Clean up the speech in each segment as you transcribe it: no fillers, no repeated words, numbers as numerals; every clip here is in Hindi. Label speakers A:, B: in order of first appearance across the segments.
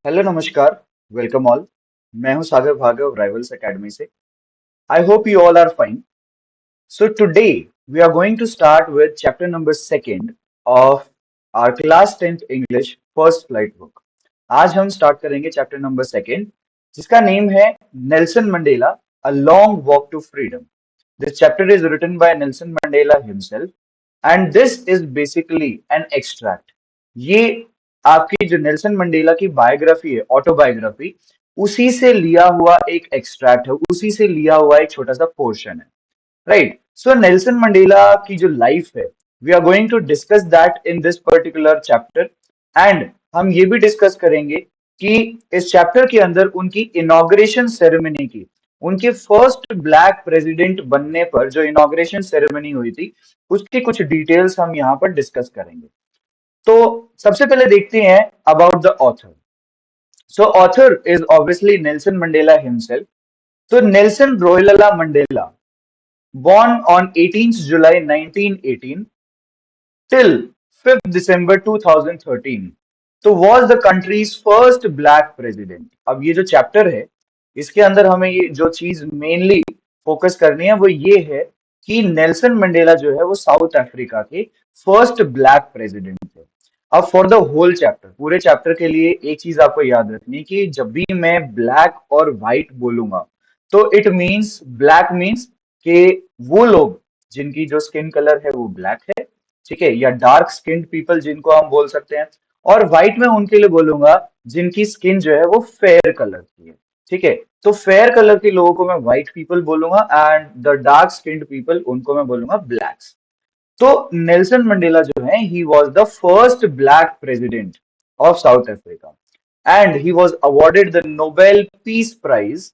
A: हेलो नमस्कार। Welcome all. मैं हूं सागर भार्गव राइवल्स एकेडमी से। I hope you all are fine. So today we are going to start with chapter number second of our class 10th English first flight book. आज हम स्टार्ट करेंगे चैप्टर नंबर सेकंड, जिसका नेम है Nelson Mandela, a long walk to freedom. This chapter is written by Nelson Mandela himself, and this is basically an extract. ये आपकी जो नेल्सन मंडेला की बायोग्राफी है, ऑटोबायोग्राफी, उसी से लिया हुआ एक एक्सट्रैक्ट है, उसी से लिया हुआ एक छोटा सा पोर्शन है। राइट, सो नेल्सन मंडेला की जो लाइफ है, we are going to discuss that in this particular chapter. And हम ये भी डिस्कस करेंगे कि इस चैप्टर के अंदर उनकी इनॉग्रेशन सेरेमनी की, उनके फर्स्ट ब्लैक प्रेसिडेंट बनने पर जो इनॉग्रेशन सेरेमनी हुई थी, उसकी कुछ डिटेल्स हम यहाँ पर डिस्कस करेंगे। तो सबसे पहले देखते हैं about the author. So author is obviously Nelson Mandela himself. तो Nelson Rolihlahla Mandela, born on 18th July 1918 till 5th December 2013, तो was the country's first black president। अब ये जो चैप्टर है, इसके अंदर हमें ये जो चीज मेनली फोकस करनी है वो ये है कि नेल्सन मंडेला जो है वो साउथ अफ्रीका के फर्स्ट ब्लैक प्रेसिडेंट थे। अब फॉर द होल चैप्टर, पूरे चैप्टर के लिए एक चीज आपको याद रखनी है कि जब भी मैं ब्लैक और व्हाइट बोलूंगा, तो इट मीन्स ब्लैक मीन्स कि वो लोग जिनकी जो स्किन कलर है वो ब्लैक है, ठीक है, या डार्क स्किन्ड पीपल जिनको हम बोल सकते हैं। और व्हाइट में उनके लिए बोलूंगा जिनकी स्किन जो है वो फेयर कलर की है, ठीक है। तो फेयर कलर के लोगों को मैं व्हाइट पीपल बोलूंगा and the dark skinned people उनको मैं बोलूंगा ब्लैक्स। तो नेल्सन मंडेला जो है, he was the first black president of South Africa and he was awarded the Nobel peace prize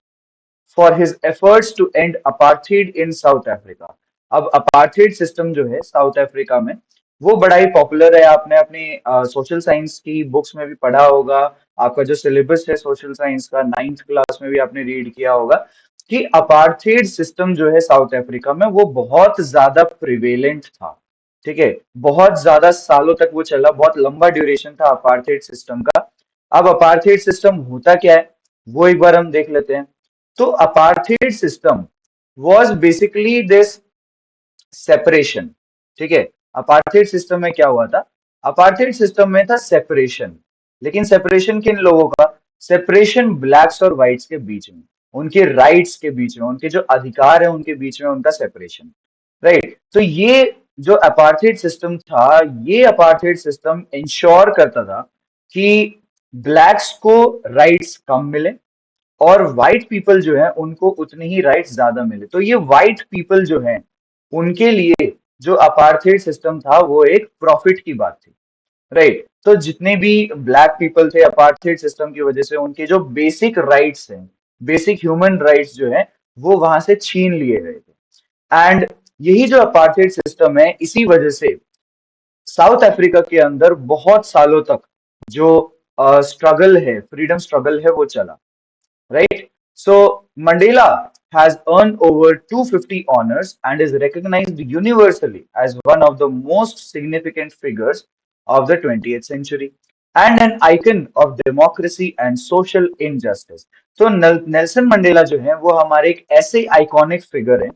A: for his efforts to end apartheid in South Africa. अब अपार्थीड सिस्टम जो है साउथ अफ्रीका में, वो बड़ा ही पॉपुलर है। आपने अपनी सोशल साइंस की बुक्स में भी पढ़ा होगा। आपका जो सिलेबस है सोशल साइंस का, 9th क्लास में भी आपने रीड किया होगा कि अपार्थीड सिस्टम जो है साउथ अफ्रीका में वो बहुत ज्यादा प्रिवेलेंट था, ठीक है। बहुत ज्यादा सालों तक वो चला, बहुत लंबा ड्यूरेशन था अपार्थीड सिस्टम का। अब अपार्थीड सिस्टम होता क्या है, वो एक बार हम देख लेते हैं। तो apartheid system was basically this separation, ठीक है। अपार्थीड सिस्टम में क्या हुआ था, अपार्थीड सिस्टम में था सेपरेशन। लेकिन सेपरेशन किन लोगों का, सेपरेशन ब्लैक्स और व्हाइट्स के बीच में, उनके राइट्स के बीच में, उनके जो अधिकार है उनके बीच में उनका सेपरेशन। राइट, तो ये जो अपार्थीड सिस्टम था, ये अपार्थीड सिस्टम इंश्योर करता था कि ब्लैक्स को राइट्स कम मिले और व्हाइट पीपल जो है उनको उतने ही राइट्स ज्यादा मिले। तो ये व्हाइट पीपल जो है उनके लिए जो अपार्थेड सिस्टम था वो एक प्रॉफिट की बात थी। राइट, तो जितने भी ब्लैक पीपल थे अपार्थेड सिस्टम की वजह से उनके जो बेसिक राइट्स हैं, बेसिक ह्यूमन राइट्स जो है वो वहां से छीन लिए गए थे। एंड यही जो अपार्थेड सिस्टम है, इसी वजह से साउथ अफ्रीका के अंदर बहुत सालों तक जो स्ट्रगल है, फ्रीडम स्ट्रगल है, वो चला। right? So Mandela has earned over 250 honors and is recognized universally as one of the most significant figures of the 20th century and an icon of democracy and social injustice. तो नेल्सन मंडेला जो है वो हमारे एक ऐसे आइकॉनिक फिगर हैं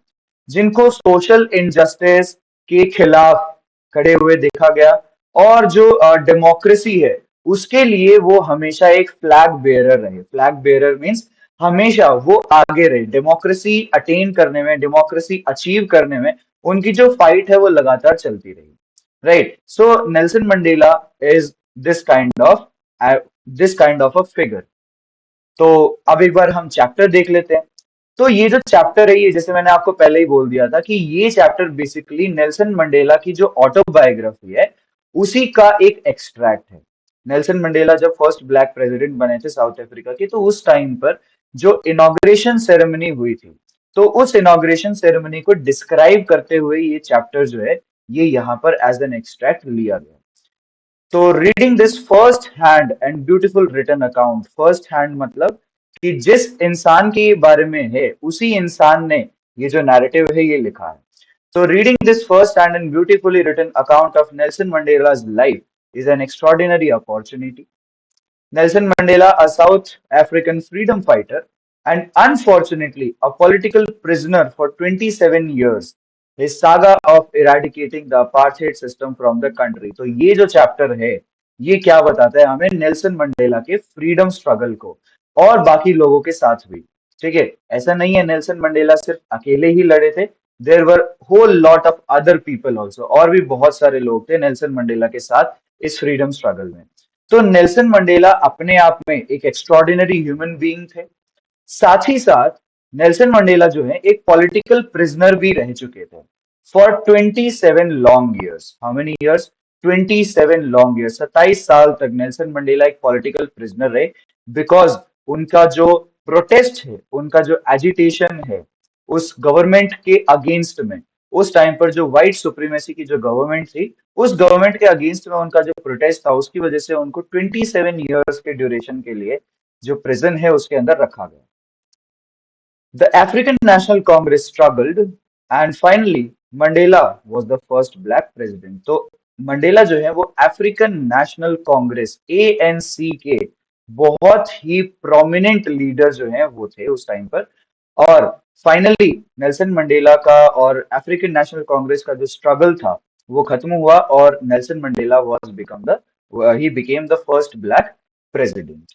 A: जिनको सोशल इनजस्टिस के खिलाफ खड़े हुए देखा गया, और जो डेमोक्रेसी है उसके लिए वो हमेशा एक फ्लैग बेयरर रहे। फ्लैग बेयरर मीन्स हमेशा वो आगे रहे, डेमोक्रेसी अटेन करने में, डेमोक्रेसी अचीव करने में उनकी जो फाइट है वो लगातार चलती रही। Right, so Nelson Mandela is this kind of this kind of a figure. तो अब एक बार हम चैप्टर देख लेते हैं। तो ये जो चैप्टर है, ये जैसे मैंने आपको पहले ही बोल दिया था कि ये चैप्टर बेसिकली नेल्सन मंडेला की जो ऑटोबायोग्राफी है उसी का एक एक्सट्रैक्ट है। नेल्सन मंडेला जब फर्स्ट ब्लैक प्रेसिडेंट बने थे साउथ अफ्रीका के, तो उस टाइम पर जो इनॉग्रेशन सेरेमनी हुई थी, तो उस इनॉग्रेशन सेरेमनी को डिस्क्राइब करते हुए ये चैप्टर जो है ये यहाँ पर एज एन एक्सट्रैक्ट लिया गया। तो reading this first hand and beautiful written account, first hand मतलब कि जिस इंसान के बारे में है उसी इंसान ने ये जो नैरेटिव है ये लिखा है। So reading this first hand and beautifully written account of Nelson Mandela's life is an extraordinary opportunity. Nelson Mandela, a South African freedom fighter and unfortunately a political prisoner for 27 years. His saga of eradicating the apartheid system from the country. तो ये जो चैप्टर है ये क्या बताता है हमें नेल्सन मंडेला के फ्रीडम स्ट्रगल को और बाकी लोगों के साथ भी। ठीक है, ऐसा नहीं है नेल्सन मंडेला सिर्फ अकेले ही लड़े थे। There were whole lot of other people also, और भी बहुत सारे लोग थे नेल्सन मंडेला के साथ इस फ्रीडम स्ट्रगल में। तो नेल्सन मंडेला अपने आप में एक एक्स्ट्रॉर्डिनरी ह्यूमन बीइंग थे। साथ ही साथ नेल्सन मंडेला जो है एक पॉलिटिकल प्रिजनर भी रह चुके थे for 27 long years. How many years? 27 long years, 27 साल तक नेल्सन मंडेला एक पॉलिटिकल प्रिजनर रहे, बिकॉज उनका जो प्रोटेस्ट है, उनका जो एजिटेशन है उस गवर्नमेंट के अगेंस्ट में, उस टाइम पर जो व्हाइट सुप्रीमेसी की जो गवर्नमेंट थी उस गवर्नमेंट के अगेंस्ट में उनका जो प्रोटेस्ट था उसकी वजह से उनको 27 ईयर्स के ड्यूरेशन के लिए जो प्रिजन है उसके अंदर रखा गया। The African National Congress struggled and finally Mandela was the first black president. तो मंडेला जो है वो अफ्रीकन नेशनल कांग्रेस ANC के बहुत ही प्रोमिनेंट लीडर जो हैं वो थे उस टाइम पर। और फाइनली नेल्सन मंडेला का और अफ्रीकन नेशनल कांग्रेस का जो स्ट्रगल था वो खत्म हुआ और Nelson Mandela was become the he became the first black president.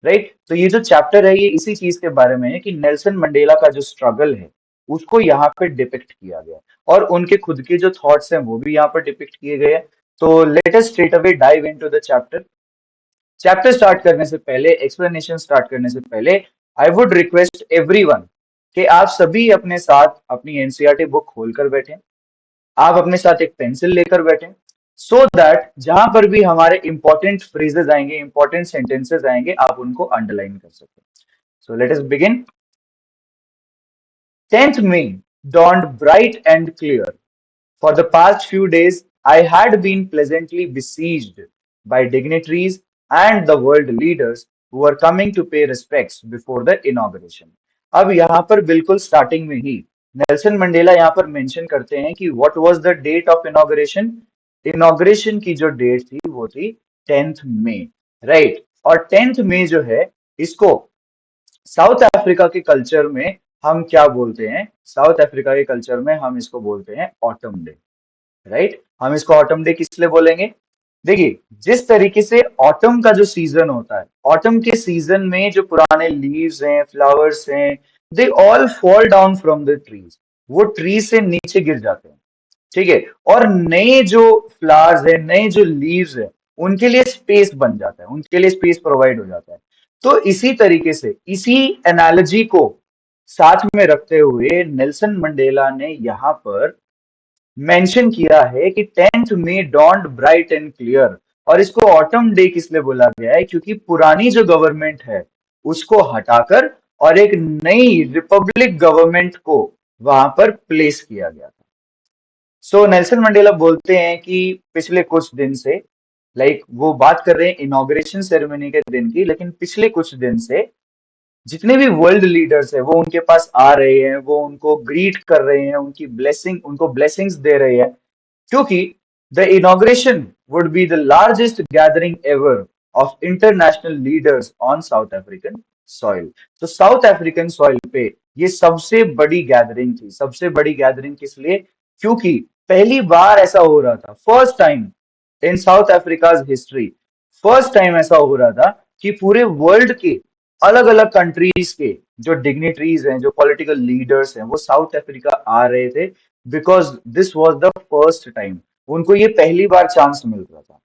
A: Right, तो ये जो चैप्टर है ये इसी चीज के बारे में है कि नेल्सन मंडेला का जो स्ट्रगल है उसको यहाँ पे डिपिक्ट किया गया और उनके खुद के जो थॉट्स हैं वो भी यहाँ पर डिपिक्ट किए गए हैं। तो let us straight away dive into the chapter. Chapter start करने से पहले, एक्सप्लेनेशन स्टार्ट करने से पहले, आई वुड रिक्वेस्ट एवरीवन कि आप सभी अपने साथ अपनी एनसीईआरटी बुक खोलकर बैठें, आप अपने साथ एक पेंसिल लेकर बैठें, सो दैट जहां पर भी हमारे इंपॉर्टेंट फ्रेजेस आएंगे, इंपॉर्टेंट सेंटेंसेस आएंगे, आप उनको अंडरलाइन कर सकें। So let us begin. 10th May dawned bright and clear. For the past few days, I had been pleasantly besieged by dignitaries and the world leaders who were coming to pay respects before the inauguration. अब यहाँ पर बिल्कुल स्टार्टिंग में ही नेल्सन मंडेला यहाँ पर मेंशन करते हैं कि what was the date of inauguration. Inauguration की जो डेट थी वो थी 10th मई, राइट। और 10th मई जो है इसको साउथ अफ्रीका के कल्चर में हम क्या बोलते हैं? साउथ अफ्रीका के कल्चर में हम इसको बोलते हैं ऑटम डे, राइट। हम इसको ऑटम डे किस लिए बोलेंगे? देखिए, जिस तरीके से ऑटम का जो सीजन होता है, ऑटम के सीजन में जो पुराने लीव्स हैं, फ्लावर्स हैं, they all fall down from the trees, वो ट्री से नीचे गिर जाते हैं, ठीक है। और नए जो फ्लावर्स है, नए जो लीव्स है, उनके लिए स्पेस बन जाता है, उनके लिए स्पेस प्रोवाइड हो जाता है। तो इसी तरीके से, इसी एनालॉजी को साथ में रखते हुए नेल्सन मंडेला ने यहाँ पर मेंशन किया है कि 10th में डॉन्ड ब्राइट एंड क्लियर। और इसको ऑटम डे किस लिए बोला गया है? क्योंकि पुरानी जो गवर्नमेंट है उसको हटाकर और एक नई रिपब्लिक गवर्नमेंट को वहां पर प्लेस किया गया था। सो नेल्सन मंडेला बोलते हैं कि पिछले कुछ दिन से, वो बात कर रहे हैं इनॉग्रेशन सेरेमनी के दिन की, लेकिन पिछले कुछ दिन से जितने भी वर्ल्ड लीडर्स है वो उनके पास आ रहे हैं, वो उनको ग्रीट कर रहे हैं, उनकी ब्लेसिंग, उनको ब्लेसिंग्स दे रहे हैं, क्योंकि the inauguration would be the largest gathering ever of international leaders on south African soil. तो साउथ अफ्रीकन सॉइल पे ये सबसे बड़ी गैदरिंग थी। सबसे बड़ी गैदरिंग किस लिए? क्योंकि पहली बार ऐसा हो रहा था, first time in south Africa's history, first time ऐसा हो रहा था कि पूरे वर्ल्ड के अलग अलग कंट्रीज के जो डिग्निटरीज हैं, जो पॉलिटिकल लीडर्स हैं, वो साउथ अफ्रीका आ रहे थे, because this was the first time. उनको ये पहली बार चांस मिल रहा था,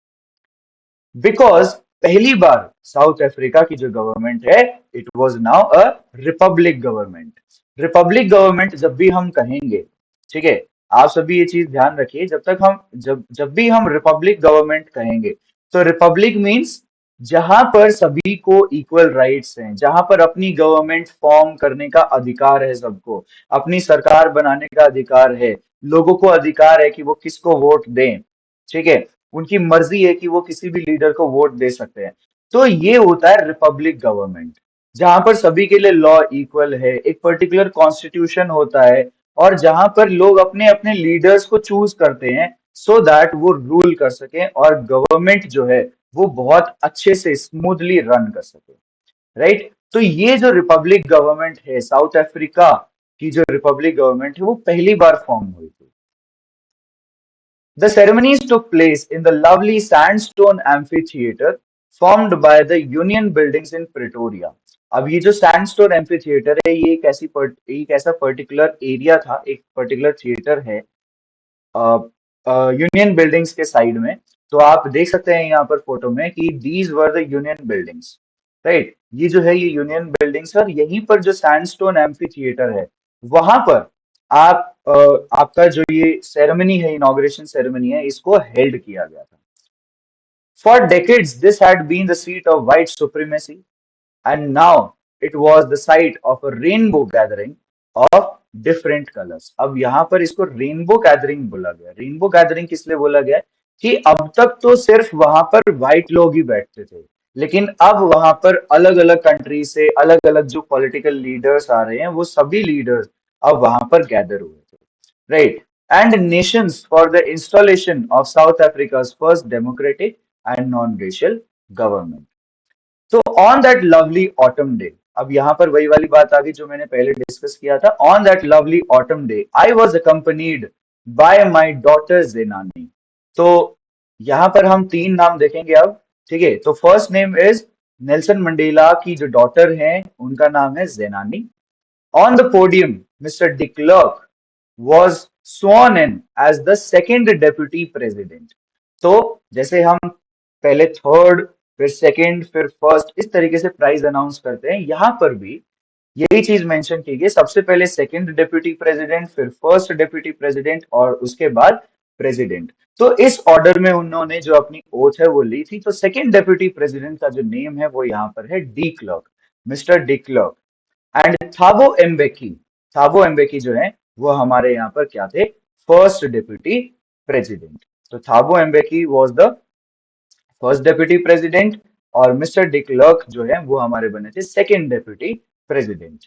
A: बिकॉज पहली बार साउथ अफ्रीका की जो गवर्नमेंट है, it was now a republic government. Republic government जब भी हम कहेंगे, ठीक है, आप सभी ये चीज ध्यान रखिए, जब जब भी हम रिपब्लिक गवर्नमेंट कहेंगे तो रिपब्लिक मीन्स जहां पर सभी को इक्वल राइट्स हैं, जहां पर अपनी गवर्नमेंट फॉर्म करने का अधिकार है, सबको अपनी सरकार बनाने का अधिकार है, लोगों को अधिकार है कि वो किसको वोट दें, ठीक है, उनकी मर्जी है कि वो किसी भी लीडर को वोट दे सकते हैं। तो ये होता है रिपब्लिक गवर्नमेंट, जहां पर सभी के लिए लॉ इक्वल है, एक पर्टिकुलर कॉन्स्टिट्यूशन होता है, और जहां पर लोग अपने अपने लीडर्स को चूज करते हैं सो दैट वो रूल कर सकें और गवर्नमेंट जो है वो बहुत अच्छे से स्मूथली रन कर सके, राइट। तो ये जो रिपब्लिक गवर्नमेंट है, साउथ अफ्रीका की जो रिपब्लिक गवर्नमेंट है, वो पहली बार फॉर्म हुई थी। The ceremonies took place in the lovely sandstone amphitheater formed by the Union Buildings in Pretoria. अब ये जो सैंडस्टोन एम्फीथिएटर है, ये एक ऐसा पर्टिकुलर एरिया था, एक पर्टिकुलर थिएटर है यूनियन बिल्डिंग्स के साइड में। तो आप देख सकते हैं यहाँ पर फोटो में कि these were the union buildings, right. ये जो है ये यूनियन बिल्डिंग्स है, और यहीं पर जो सैंडस्टोन एम्फी थिएटर है, वहां पर आपका जो ये सेरेमनी है, इनॉग्रेशन सेरेमनी है, इसको हेल्ड किया गया था। For decades this had been the seat of white supremacy, and now it was the site of a rainbow gathering of different colors. अब यहाँ पर इसको रेनबो गैदरिंग बोला गया। रेनबो गैदरिंग किस लिए बोला गया कि अब तक तो सिर्फ वहां पर व्हाइट लोग ही बैठते थे, लेकिन अब वहां पर अलग अलग कंट्री से अलग अलग जो पॉलिटिकल लीडर्स आ रहे हैं, वो सभी लीडर्स अब वहां पर गैदर हुए थे, right? And nations for the installation of South Africa's first democratic and non-racial government. तो on that lovely autumn day, अब यहाँ पर वही वाली बात आ गई जो मैंने पहले डिस्कस किया था। On that lovely autumn day I was accompanied by my daughter Zenani. तो यहाँ पर हम तीन नाम देखेंगे अब, ठीक है। तो first name is Nelson Mandela की जो डॉटर हैं, उनका नाम है जेनानी। On the podium, Mr. De Klerk was sworn in as the second deputy president. तो जैसे हम पहले थर्ड, फिर सेकंड, फिर फर्स्ट, इस तरीके से प्राइज अनाउंस करते हैं, यहाँ पर भी यही चीज मेंशन की गई। सबसे पहले सेकंड डेप्यूटी प्रेसिडेंट, फिर फर्स्ट डेप्यूटी प्रेसिडेंट, और उसके बाद प्रेसिडेंट। तो इस ऑर्डर में उन्होंने जो अपनी ओथ है वो ली थी। तो सेकंड डेप्यूटी प्रेसिडेंट का जो नेम है वो यहाँ पर है de Klerk, mister de Klerk. And Thabo Mbeki जो है वो हमारे यहाँ पर क्या थे, फर्स्ट डेप्यूटी प्रेसिडेंट। तो Thabo Mbeki was the first deputy president, और मिस्टर डिक्लर्क जो है वो हमारे बने थे second deputy president.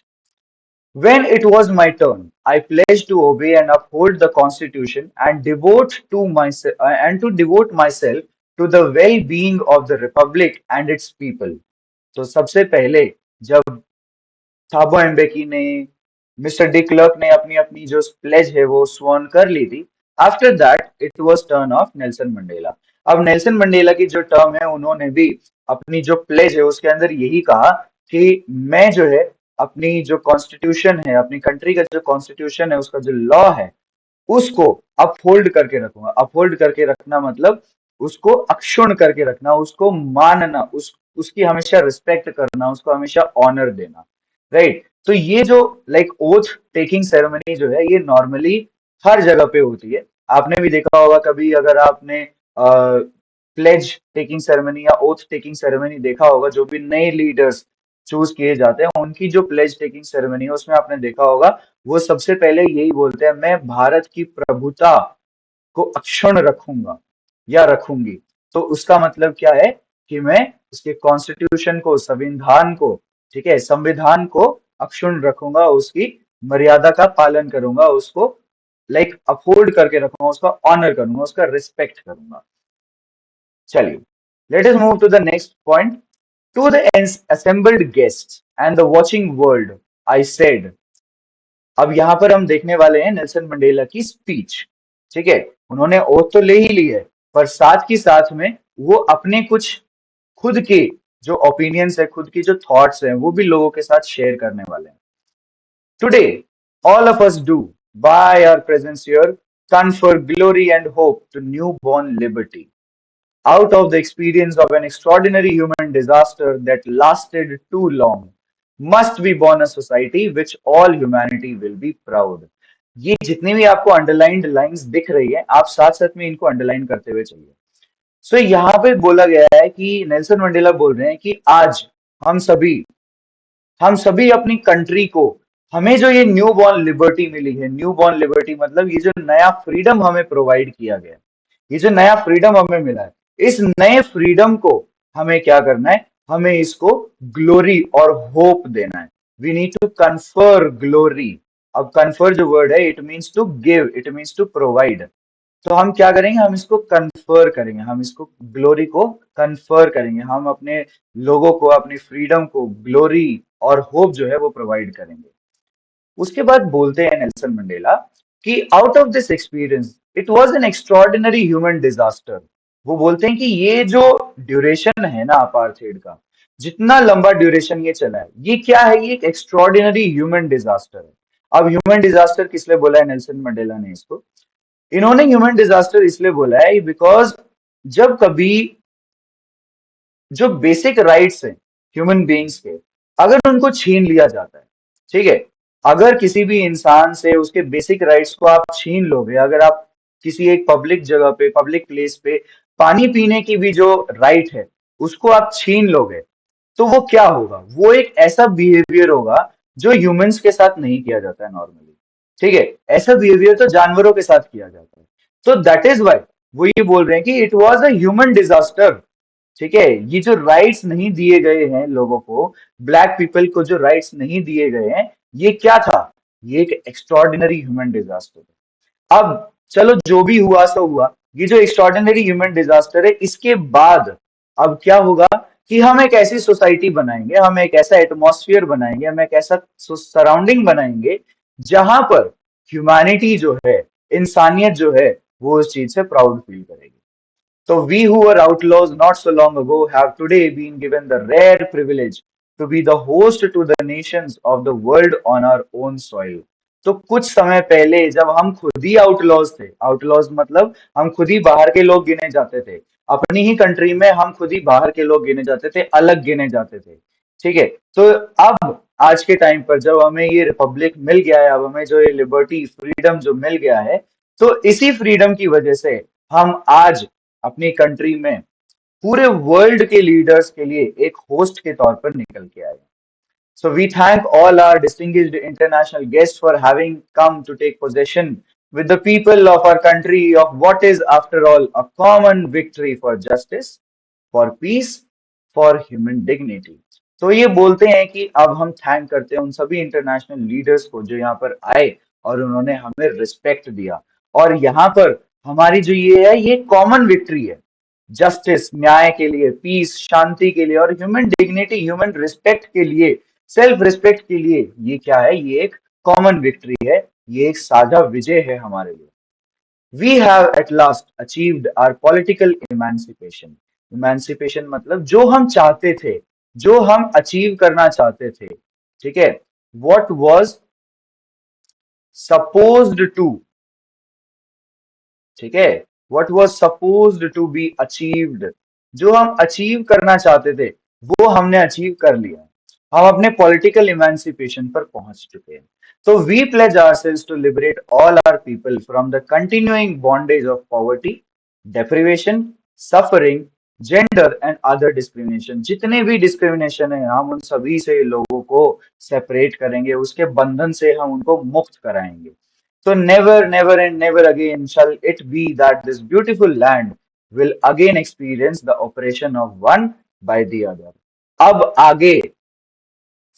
A: When it was my turn, I pledged to obey and uphold the Constitution and devote myself to the well-being of the Republic and its people. तो सबसे पहले जब थाबो एम्बेकी ने, मिस्टर डी क्लर्क ने अपनी अपनी जो प्लेज है वो स्वर्ण कर ली थी। After that it was turn off Nelson Mandela. अब नेल्सन मंडेला की जो टर्म है, उन्होंने भी अपनी जो प्लेज है उसके अंदर यही कहा कि मैं जो है अपनी जो कॉन्स्टिट्यूशन है, अपनी कंट्री का जो कॉन्स्टिट्यूशन है, उसका जो लॉ है, उसको अपहोल्ड करके रखूंगा। अपहोल्ड करके रखना मतलब उसको अक्षुण्ण करके रखना, उसको मानना, उसकी हमेशा रिस्पेक्ट करना, उसको हमेशा ऑनर देना, राइट। तो ये जो लाइक ओथ टेकिंग सेरेमनी जो है, ये नॉर्मली हर जगह पे होती है। आपने भी देखा होगा कभी, अगर आपने प्लेज टेकिंग सेरेमनी या ओथ टेकिंग सेरेमनी देखा होगा, जो भी नए लीडर्स चूज किए जाते हैं, उनकी जो प्लेज टेकिंग सेरेमनी है, उसमें आपने देखा होगा वो सबसे पहले यही बोलते हैं, मैं भारत की प्रभुता को अक्षुण्ण रखूंगा या रखूंगी। तो उसका मतलब क्या है कि मैं उसके कॉन्स्टिट्यूशन को, संविधान को, ठीक है, संविधान को अक्षुण्ण रखूंगा, उसकी मर्यादा का पालन करूंगा, उसको लाइक अपहोल्ड करके रखूंगा, उसका ऑनर करूंगा, उसका रिस्पेक्ट करूंगा। चलिए, let us move to the next point. To the assembled guests and the watching world, I said। अब यहाँ पर हम देखने वाले हैं नेल्सन मंडेला की स्पीच, ठीक है। उन्होंने ओथ तो ले ही ली है, पर साथ ही साथ में वो अपने कुछ खुद के जो ओपिनियंस है, खुद की जो थॉट्स हैं, वो भी लोगों के साथ शेयर करने वाले हैं। Today all of us do, by our presence here, confer glory and hope to newborn liberty out of the experience of an extraordinary human disaster that lasted too long, must be born a society which all humanity will be proud। ये जितनी भी आपको अंडरलाइंड लाइंस दिख रही है, आप साथ साथ में इनको अंडरलाइन करते हुए चलिए। सो यहाँ पे बोला गया है कि नेल्सन मंडेला बोल रहे हैं कि आज हम सभी हम सभी अपनी कंट्री को, हमें जो ये न्यू बॉर्न लिबर्टी मिली है, न्यू बॉर्न लिबर्टी मतलब ये जो नया फ्रीडम हमें प्रोवाइड किया गया है, ये जो नया फ्रीडम हमें मिला है, इस नए फ्रीडम को हमें क्या करना है, हमें इसको ग्लोरी और होप देना है। We need to confer glory. अब कन्फर जो वर्ड है, it means to give, it means to provide. तो हम क्या करेंगे, हम इसको कन्फर करेंगे, हम इसको ग्लोरी को कन्फर करेंगे, हम अपने लोगों को, अपनी फ्रीडम को ग्लोरी और होप जो है वो प्रोवाइड करेंगे। उसके बाद बोलते हैं नेल्सन मंडेला कि out of this experience it was an extraordinary human disaster. वो बोलते हैं कि ये जो ड्यूरेशन है ना अपार्थेड का, जितना लंबा ड्यूरेशन ये चला है, ये क्या है, ये एक एक्स्ट्रॉर्डिनरी ह्यूमन डिजास्टर है। अब ह्यूमन डिजास्टर किस लिए बोला है नेल्सन मंडेला ने इसको? इन्होंने ह्यूमन डिजास्टर इसलिए बोला है बिकॉज जब कभी जो बेसिक राइट्स हैं ह्यूमन बीइंग्स के, अगर उनको छीन लिया जाता है, ठीक है, अगर किसी भी इंसान से उसके बेसिक राइट्स को आप छीन लोगे, अगर आप किसी एक पब्लिक जगह पे, पब्लिक प्लेस पे पानी पीने की भी जो राइट है उसको आप छीन लोगे, तो वो क्या होगा, वो एक ऐसा बिहेवियर होगा जो ह्यूमंस के साथ नहीं किया जाता है नॉर्मली। ठीक है, ऐसा बिहेवियर तो जानवरों के साथ किया जाता है। तो दैट इज वाई वो ये बोल रहे हैं कि it was a human disaster. ठीक है, ये जो राइट्स नहीं दिए गए हैं लोगों को, ब्लैक पीपल को जो राइट्स नहीं दिए गए हैं, ये क्या था, ये एक एक्स्ट्रॉर्डिनरी ह्यूमन डिजास्टर है। अब चलो जो भी हुआ सो हुआ, ये जो एक्स्ट्रॉर्डिनरी ह्यूमन डिजास्टर है, इसके बाद अब क्या होगा कि हम एक ऐसी सोसाइटी बनाएंगे, हम एक ऐसा एटमॉस्फेयर बनाएंगे, हम एक ऐसा सराउंडिंग बनाएंगे जहां पर ह्यूमैनिटी जो है, इंसानियत जो है, वो उस चीज से प्राउड फील करेगी। So we who were outlaws not so long ago have today been given the rare privilege to be the host to the nations of the world on our own soil. तो कुछ समय पहले जब हम खुद ही आउटलॉज थे, आउटलॉज मतलब हम खुद ही बाहर के लोग गिने जाते थे, अपनी ही कंट्री में हम खुद ही बाहर के लोग गिने जाते थे, अलग गिने जाते थे। ठीक है, तो अब आज के टाइम पर जब हमें ये रिपब्लिक मिल गया है, अब हमें जो ये लिबर्टी फ्रीडम जो मिल गया है, तो इसी फ्रीडम की वजह से हम आज अपनी कंट्री में पूरे वर्ल्ड के लीडर्स के लिए एक होस्ट के तौर पर निकल के आए। So we thank all our distinguished international guests for having come to take possession with the people of our country of what is, after all, a common victory for justice, for peace, for human dignity. तो ये बोलते हैं कि अब हम थैंक करते हैं उन सभी इंटरनेशनल लीडर्स को जो यहाँ पर आए और उन्होंने हमें रिस्पेक्ट दिया, और यहाँ पर हमारी जो ये है, ये कॉमन विक्ट्री है, जस्टिस न्याय के लिए, पीस शांति के लिए, और ह्यूमन डिग्निटी ह्यूमन रिस्पेक्ट के लिए, सेल्फ रिस्पेक्ट के लिए। ये क्या है, ये एक कॉमन विक्ट्री है, ये एक साझा विजय है हमारे लिए। We have at last achieved our political emancipation. Emancipation मतलब जो हम चाहते थे, जो हम अचीव करना चाहते थे, ठीक है, वॉट वॉज सपोज्ड टू, ठीक है, what was supposed to be achieved, जो हम अचीव करना चाहते थे वो हमने अचीव कर लिया, हम अपने पॉलिटिकल इमेंसिपेशन पर पहुंच चुके हैं। तो we pledge ourselves to liberate all our people from the continuing bondage of poverty, deprivation, suffering, gender and other discrimination. जितने भी डिस्क्रिमिनेशन है, हम उन सभी से लोगों को सेपरेट करेंगे, उसके बंधन से हम उनको मुक्त कराएंगे। So never, never and never again shall it be that this beautiful land will again experience the oppression of one by the other. अब आगे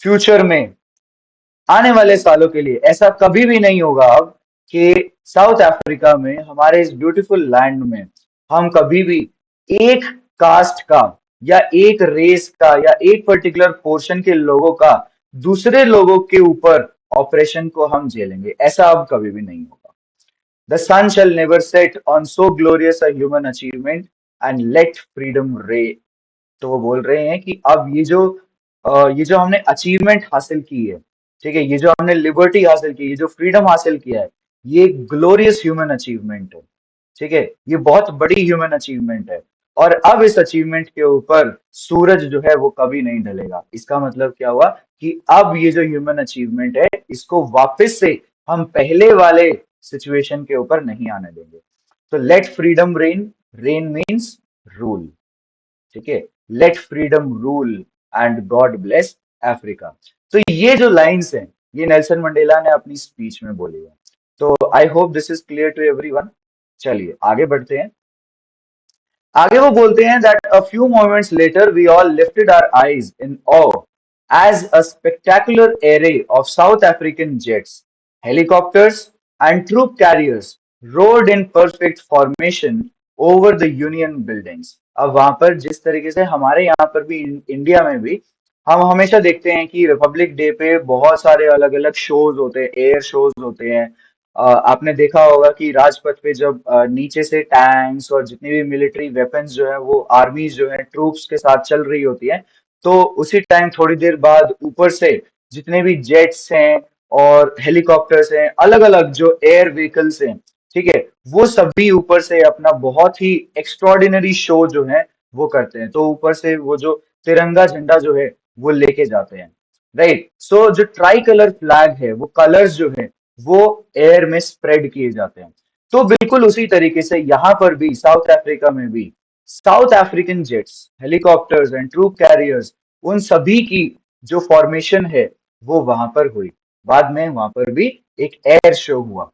A: फ्यूचर में आने वाले सालों के लिए ऐसा कभी भी नहीं होगा अब कि साउथ अफ्रीका में, हमारे इस ब्यूटीफुल लैंड में, हम कभी भी एक कास्ट का या एक रेस का या एक पर्टिकुलर पोर्शन के लोगों का दूसरे लोगों के ऊपर ऑपरेशन को हम झेलेंगे, ऐसा अब कभी भी नहीं होगा। The sun shall never set on so glorious a human achievement and let freedom reign. तो वो बोल रहे हैं कि अब ये जो हमने अचीवमेंट हासिल की है, ठीक है, ये जो हमने लिबर्टी हासिल की, ये जो फ्रीडम हासिल किया है, ये ग्लोरियस ह्यूमन अचीवमेंट है। ठीक है, ये बहुत बड़ी ह्यूमन अचीवमेंट है, और अब इस अचीवमेंट के ऊपर सूरज जो है वो कभी नहीं ढलेगा। इसका मतलब क्या हुआ कि अब ये जो ह्यूमन अचीवमेंट है, इसको वापस से हम पहले वाले सिचुएशन के ऊपर नहीं आने देंगे। तो let freedom reign, reign means rule, ठीक है, let freedom rule and God bless Africa. तो ये जो लाइंस हैं, ये नेल्सन मंडेला ने अपनी स्पीच में बोली है। तो I hope this is clear to everyone. चलिए आगे बढ़ते हैं। आगे वो बोलते हैं that a few moments later we all lifted our eyes in awe as a spectacular array of South African jets, helicopters, and troop carriers road in perfect formation over the union buildings. अब वहां पर जिस तरीके से हमारे यहाँ पर भी इंडिया में भी हम हमेशा देखते हैं कि रिपब्लिक डे पे बहुत सारे अलग अलग शोज होते हैं, एयर शोज होते हैं। आपने देखा होगा कि राजपथ पे जब नीचे से टैंक्स और जितनी भी मिलिट्री वेपन्स जो है वो आर्मीज जो है ट्रूप्स के साथ चल रही होती है, तो उसी टाइम थोड़ी देर बाद ऊपर से जितने भी जेट्स हैं और हेलीकॉप्टर्स हैं, अलग अलग जो एयर व्हीकल्स हैं, ठीक है, वो सभी ऊपर से अपना बहुत ही एक्स्ट्रॉर्डिनरी शो जो है वो करते हैं। तो ऊपर से वो जो तिरंगा झंडा जो है वो लेके जाते हैं, राइट। सो जो ट्राई कलर फ्लैग है, वो कलर्स जो है वो एयर में स्प्रेड किए जाते हैं। तो बिल्कुल उसी तरीके से यहाँ पर भी साउथ अफ्रीका में भी South African jets, helicopters and troop carriers, उन सभी की जो फॉर्मेशन है वो वहां पर हुई। बाद में वहां पर भी एक एयर शो हुआ।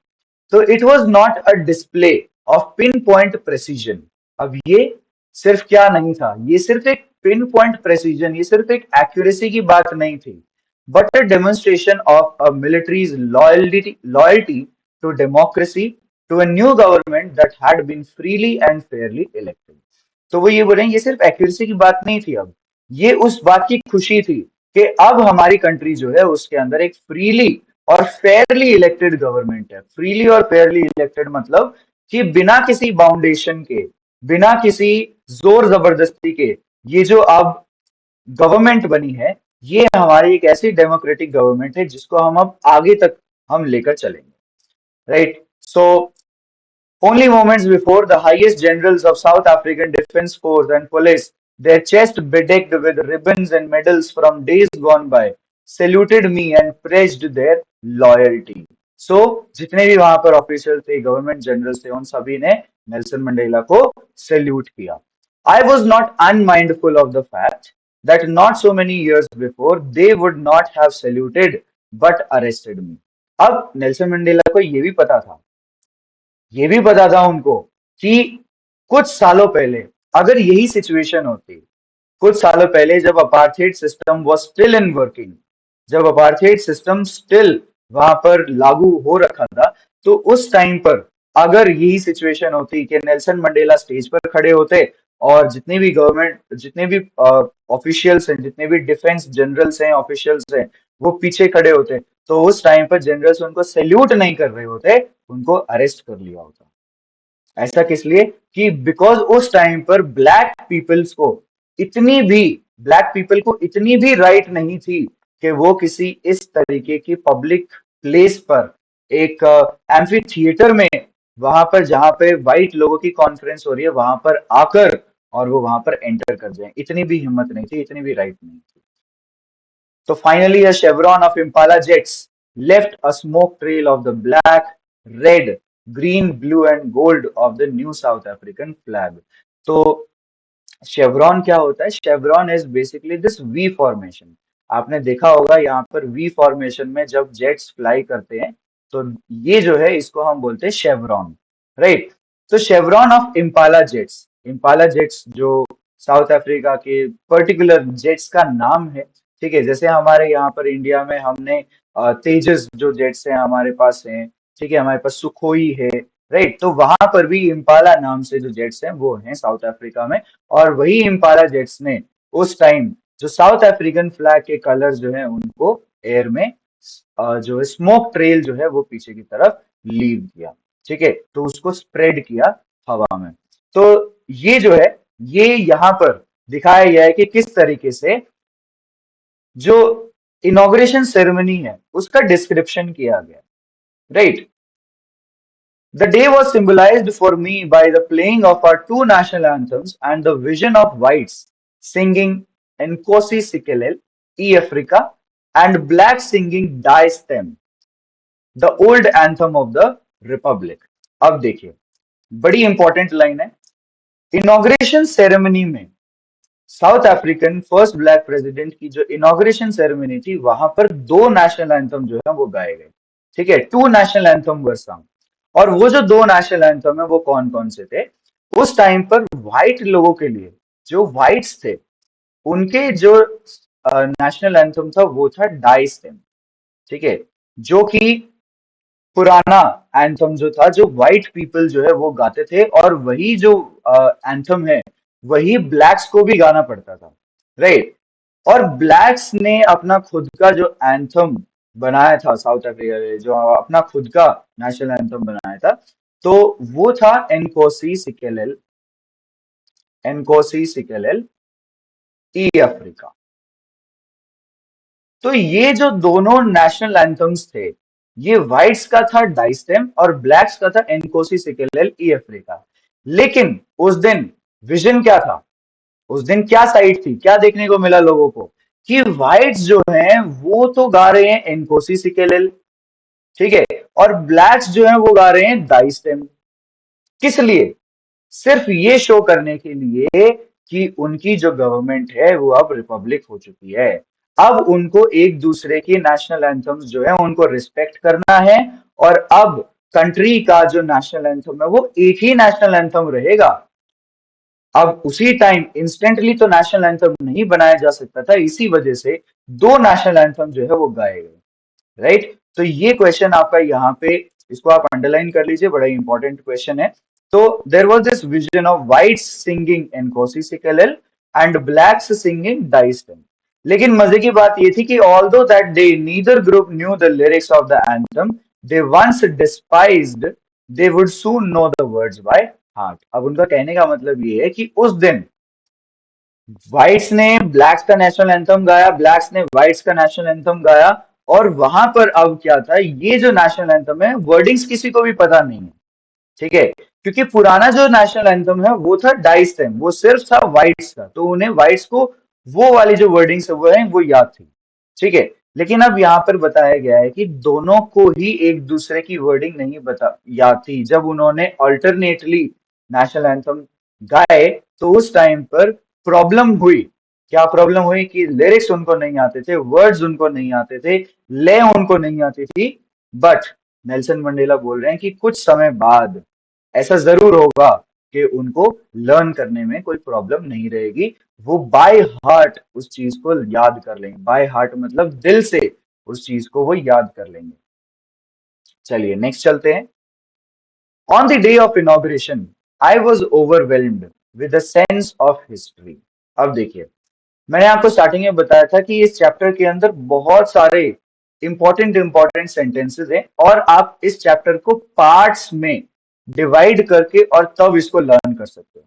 A: तो it was not a display of pin point precision. अब ये सिर्फ क्या नहीं था, ये सिर्फ एक पिन पॉइंट प्रेसिजन, ये सिर्फ एक एक्यूरेसी की बात नहीं थी, but a demonstration of a military's loyalty to democracy, to a new government that had been freely and fairly elected. तो वो ये बोल रहे हैं, ये सिर्फ एक्यूरेसी की बात नहीं थी, अब ये उस बात की खुशी थी कि अब हमारी कंट्री जो है उसके अंदर एक फ्रीली और फेयरली इलेक्टेड गवर्नमेंट है। फ्रीली और फेयरली इलेक्टेड मतलब कि बिना किसी बाउंडेशन के, बिना किसी जोर जबरदस्ती के, ये जो अब गवर्नमेंट बनी है, ये हमारी एक ऐसी डेमोक्रेटिक गवर्नमेंट है जिसको हम अब आगे तक हम लेकर चलेंगे, right. So only moments before, the highest generals of South African Defence Force and police, their chests bedecked with ribbons and medals from days gone by, saluted me and pledged their loyalty. So, जितने भी वहां पर ऑफिसर थे, गवर्नमेंट जनरल्स थे, उन सभी ने नेल्सन मंडेला को सैल्यूट किया। I was not unmindful of the fact that not so many years before they would not have saluted but arrested me. अब नेल्सन मंडेला को ये भी पता था, ये भी पता था उनको कि कुछ सालों पहले अगर यही सिचुएशन होती, कुछ सालों पहले जब apartheid system was still in working, जब अपार्थाइड सिस्टम स्टिल वहां पर लागू हो रखा था, तो उस टाइम पर अगर यही सिचुएशन होती कि नेल्सन मंडेला स्टेज पर खड़े होते और जितने भी गवर्नमेंट, जितने भी ऑफिशियल्स हैं, जितने भी डिफेंस जनरल्स हैं, ऑफिशियल्स हैं, वो पीछे खड़े होते, तो उस टाइम पर जनरल्स उनको सैल्यूट नहीं कर रहे होते, उनको अरेस्ट कर लिया होता। ऐसा किस लिए कि बिकॉज उस टाइम पर इतनी भी ब्लैक पीपल को इतनी भी राइट नहीं थी कि वो किसी इस तरीके की पब्लिक प्लेस पर, एक एम्फी थिएटर में, वहां पर जहां पे वाइट लोगों की कॉन्फ्रेंस हो रही है, वहां पर आकर और वो वहां पर एंटर कर जाए, इतनी भी हिम्मत नहीं थी, इतनी भी राइट नहीं थी। So finally, a chevron of Impala jets left a smoke trail of the black, red, green, blue, and gold of the new South African flag. तो शेवरॉन क्या होता है? Chevron is basically this we formation. आपने देखा होगा यहाँ पर वी फॉर्मेशन में जब जेट्स फ्लाई करते हैं, तो ये जो है इसको हम बोलते हैं शेवरॉन, राइट। तो शेवरॉन ऑफ इम्पाला जेट्स जो साउथ अफ्रीका के पर्टिकुलर जेट्स का नाम है, ठीक है। जैसे हमारे यहाँ पर इंडिया में हमने तेजस जो जेट्स हैं हमारे पास हैं, ठीक है, हमारे पास सुखोई है, राइट। तो वहां पर भी इम्पाला नाम से जो जेट्स हैं वो हैं साउथ अफ्रीका में। और वही इम्पाला जेट्स ने उस टाइम जो साउथ अफ्रीकन फ्लैग के कलर्स जो है उनको एयर में जो है स्मोक ट्रेल जो है वो पीछे की तरफ लीव किया, ठीक है, तो उसको स्प्रेड किया हवा में। तो ये जो है, ये यहाँ पर दिखाया गया है कि किस तरीके से जो इनॉग्रेशन सेरेमनी है उसका डिस्क्रिप्शन किया गया, right. The day was symbolized for me by the playing of our two national anthems and the vision of whites singing Nkosi Sikelel, E Africa, and blacks singing Die Stem, the old anthem of the Republic. अब देखिए, बड़ी इंपॉर्टेंट लाइन है। इनॉग्रेशन सेरेमनी में south African first black president की जो इनॉग्रेशन सेरेमनी थी, वहां पर दो नेशनल एंथम जो है वो गाए गए, ठीक है, two national anthem were song. और वो जो दो नेशनल एंथम है वो कौन कौन से थे? उस टाइम पर व्हाइट लोगों के लिए, जो व्हाइट्स थे, उनके जो नेशनल एंथम था वो था डाई स्टेम, ठीक है, जो कि पुराना एंथम जो था, जो व्हाइट पीपल जो है वो गाते थे, और वही जो एंथम है वही ब्लैक्स को भी गाना पड़ता था, राइट। और ब्लैक्स ने अपना खुद का जो एंथम बनाया था साउथ अफ्रीका में, जो अपना खुद का नेशनल एंथम बनाया था, तो वो था एनकोसी सिकेलेल, एनकोसी सिकेलेल ई अफ्रीका। तो ये जो दोनों नेशनल एंथम्स थे, ये व्हाइट्स का था डाइस्टेम और ब्लैक्स का था एनकोसी सिकेलेल ई अफ्रीका। लेकिन उस दिन विजन क्या था, उस दिन क्या साइड थी, क्या देखने को मिला लोगों को, कि व्हाइट्स जो हैं वो तो गा रहे हैं एनकोसी सिकेलेल, ठीक है, और ब्लैक्स जो हैं वो गा रहे हैं डाइस्टेम। किस लिए? सिर्फ ये शो करने के लिए कि उनकी जो गवर्नमेंट है वो अब रिपब्लिक हो चुकी है। अब उनको एक दूसरे की नेशनल एंथम्स जो है उनको रिस्पेक्ट करना है, और अब कंट्री का जो नेशनल एंथम है वो एक ही नेशनल एंथम रहेगा। अब उसी टाइम इंस्टेंटली तो नेशनल एंथम नहीं बनाया जा सकता था, इसी वजह से दो नेशनल एंथम जो है वो गाए गए, राइट। तो ये क्वेश्चन आपका यहाँ पे, इसको आप अंडरलाइन कर लीजिए, बड़ा इंपॉर्टेंट क्वेश्चन है। तो there was this vision of whites singing Nkosi Sikelel and blacks singing Die Stem. लेकिन मजे की बात ये थी कि although that day neither group knew the lyrics of the anthem they once despised, they would soon know the words by heart. अब उनका कहने का मतलब ये है कि उस दिन व्हाइट्स ने ब्लैक्स का नेशनल एंथम गाया, ब्लैक्स ने व्हाइट्स का नेशनल एंथम गाया, और वहां पर अब क्या था, ये जो नेशनल एंथम है वर्डिंग्स किसी को भी पता नहीं है, ठीक है, क्योंकि पुराना जो नेशनल एंथम है वो था डाइस्टेम, वो सिर्फ था व्हाइट्स का, तो उन्हें व्हाइट्स को वो वाली जो वर्डिंग्स वो है वो याद थी, ठीक है। लेकिन अब यहाँ पर बताया गया है कि दोनों को ही एक दूसरे की वर्डिंग नहीं बता याद थी। जब उन्होंने अल्टरनेटली नेशनल एंथम गाए तो उस टाइम पर प्रॉब्लम हुई। क्या प्रॉब्लम हुई? कि लिरिक्स उनको नहीं आते थे, वर्ड्स उनको नहीं आते थे, लय उनको नहीं आती थी। बट नेल्सन मंडेला बोल रहे हैं कि कुछ समय बाद ऐसा जरूर होगा कि उनको लर्न करने में कोई प्रॉब्लम नहीं रहेगी, वो बाय हार्ट उस चीज को याद कर लेंगे। बाय हार्ट मतलब दिल से उस चीज को वो याद कर लेंगे। चलिए नेक्स्ट चलते हैं। On the day of inauguration I was overwhelmed with a sense of history. अब देखिए, मैंने आपको स्टार्टिंग में बताया था कि इस चैप्टर के अंदर बहुत सारे इंपॉर्टेंट सेंटेंसेस हैं, और आप इस चैप्टर को पार्ट्स में डिवाइड करके और तब इसको लर्न कर सकते हो।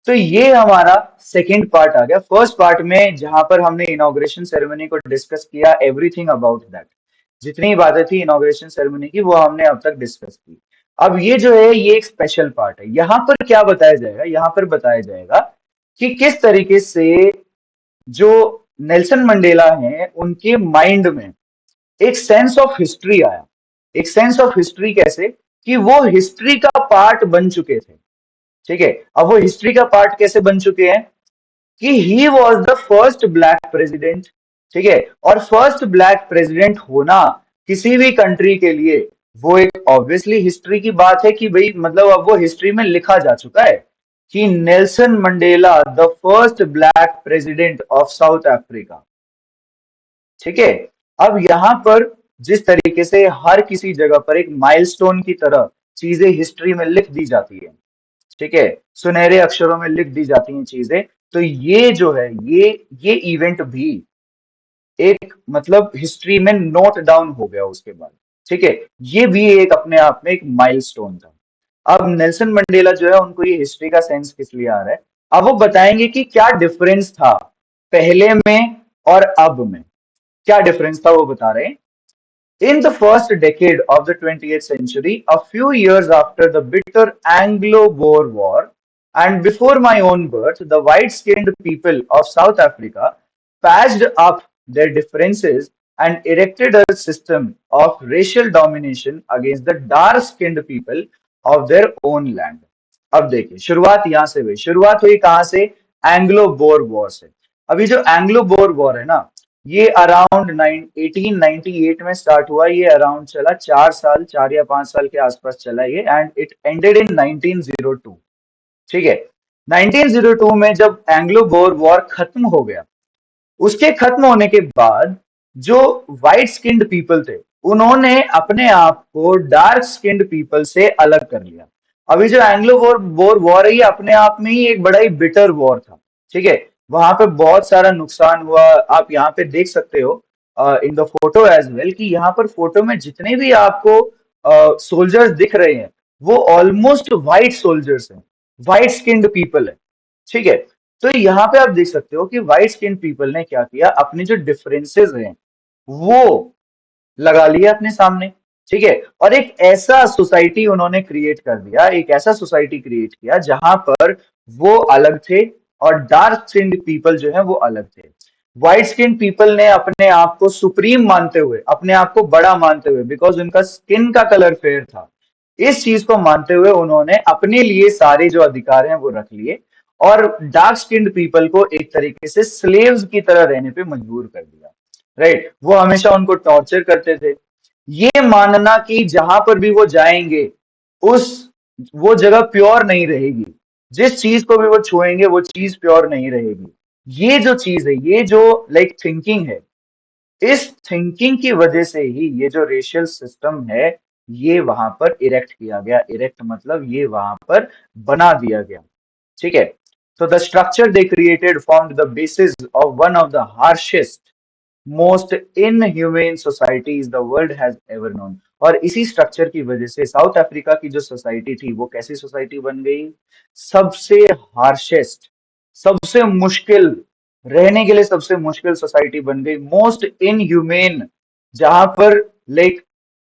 A: तो ये हमारा सेकंड पार्ट आ गया। फर्स्ट पार्ट में जहां पर हमने इनॉग्रेशन सेरेमनी को डिस्कस किया, एवरीथिंग अबाउट दैट, जितनी बातें थी इनॉग्रेशन सेरेमनी की वो हमने अब तक डिस्कस की। अब ये जो है ये एक स्पेशल पार्ट है। यहाँ पर क्या बताया जाएगा, यहाँ पर बताया जाएगा कि किस तरीके से जो नेल्सन मंडेला हैं उनके माइंड में एक सेंस ऑफ हिस्ट्री आया। एक सेंस ऑफ हिस्ट्री कैसे? कि वो हिस्ट्री का पार्ट बन चुके थे, ठीक है। अब वो हिस्ट्री का पार्ट कैसे बन चुके हैं? कि ही was the first black president, ठीक है। और फर्स्ट ब्लैक प्रेसिडेंट होना किसी भी कंट्री के लिए वो एक ऑब्वियसली हिस्ट्री की बात है, कि भाई मतलब अब वो हिस्ट्री में लिखा जा चुका है कि Nelson Mandela the first black president of South Africa, ठीक है। अब यहां पर जिस तरीके से हर किसी जगह पर एक माइलस्टोन की तरह चीजें हिस्ट्री में लिख दी जाती है, ठीक है, सुनहरे अक्षरों में लिख दी जाती हैं चीजें, तो ये जो है ये इवेंट भी एक मतलब हिस्ट्री में नोट डाउन हो गया उसके बाद, ठीक है। ये भी एक अपने आप में एक माइलस्टोन था। अब नेल्सन मंडेला जो है उनको ये हिस्ट्री का सेंस किस लिए आ रहा है, अब वो बताएंगे कि क्या डिफरेंस था पहले में और अब में। क्या डिफरेंस था वो बता रहे हैं। In the first decade of the 20th century, a few years after the bitter Anglo-Boer War, and before my own birth, the white-skinned people of South Africa patched up their differences and erected a system of racial domination against the dark-skinned people of their own land. अब देखिए, शुरुआत यहां से हुई। शुरुआत हुई कहां से? एंग्लो बोर वॉर से। अभी जो एंग्लो बोर वॉर है ना, ये अराउंड 1898 में स्टार्ट हुआ। ये अराउंड चला 4 साल, 4 या 5 साल के आसपास चला ये, एंड इट एंडेड इन 1902, ठीक है। 1902 में जब एंग्लो बोर वॉर खत्म हो गया, उसके खत्म होने के बाद जो व्हाइट स्किन्ड पीपल थे उन्होंने अपने आप को डार्क स्किन्ड पीपल से अलग कर लिया। अभी जो एंग्लो वॉर वॉर वॉर है, ये अपने आप में ही एक बड़ा ही बिटर वॉर था। ठीक है, वहां पे बहुत सारा नुकसान हुआ। आप यहाँ पे देख सकते हो in the photo as well, कि यहाँ पर फोटो में जितने भी आपको सोल्जर्स दिख रहे हैं, वो ऑलमोस्ट व्हाइट सोल्जर्स हैं, व्हाइट स्किन्ड पीपल है। ठीक है, तो यहाँ पे आप देख सकते हो कि व्हाइट स्किन पीपल ने क्या किया, अपने जो डिफरेंसेस हैं वो लगा लिया अपने सामने। ठीक है, और एक ऐसा सोसाइटी उन्होंने क्रिएट कर दिया, एक ऐसा सोसाइटी क्रिएट किया जहां पर वो अलग थे और डार्क स्किन पीपल जो है वो अलग थे। व्हाइट स्किन पीपल ने अपने आप को सुप्रीम मानते हुए, अपने आप को बड़ा मानते हुए, बिकॉज उनका स्किन का कलर फेयर था, इस चीज को मानते हुए उन्होंने अपने लिए सारे जो अधिकार हैं वो रख लिए, और डार्क स्किन्ड पीपल को एक तरीके से स्लेव्स की तरह रहने पे मजबूर कर दिया। राइट, वो हमेशा उनको टॉर्चर करते थे। ये मानना कि जहां पर भी वो जाएंगे, उस वो जगह प्योर नहीं रहेगी, जिस चीज को भी वो छुएंगे वो चीज प्योर नहीं रहेगी। ये जो चीज है, ये जो लाइक थिंकिंग है, इस थिंकिंग की वजह से ही ये जो रेशियल सिस्टम है, ये वहां पर इरेक्ट किया गया। इरेक्ट मतलब ये वहां पर बना दिया गया। ठीक है, so the structure they created formed the basis of one of the harshest, most inhumane societies the world has ever known. और इसी स्ट्रक्चर की वजह से साउथ अफ्रीका की जो सोसाइटी थी वो कैसी सोसाइटी बन गई, सबसे हार्शेस्ट, सबसे मुश्किल, रहने के लिए सबसे मुश्किल सोसाइटी बन गई, मोस्ट इनह्यूमेन, जहां पर लाइक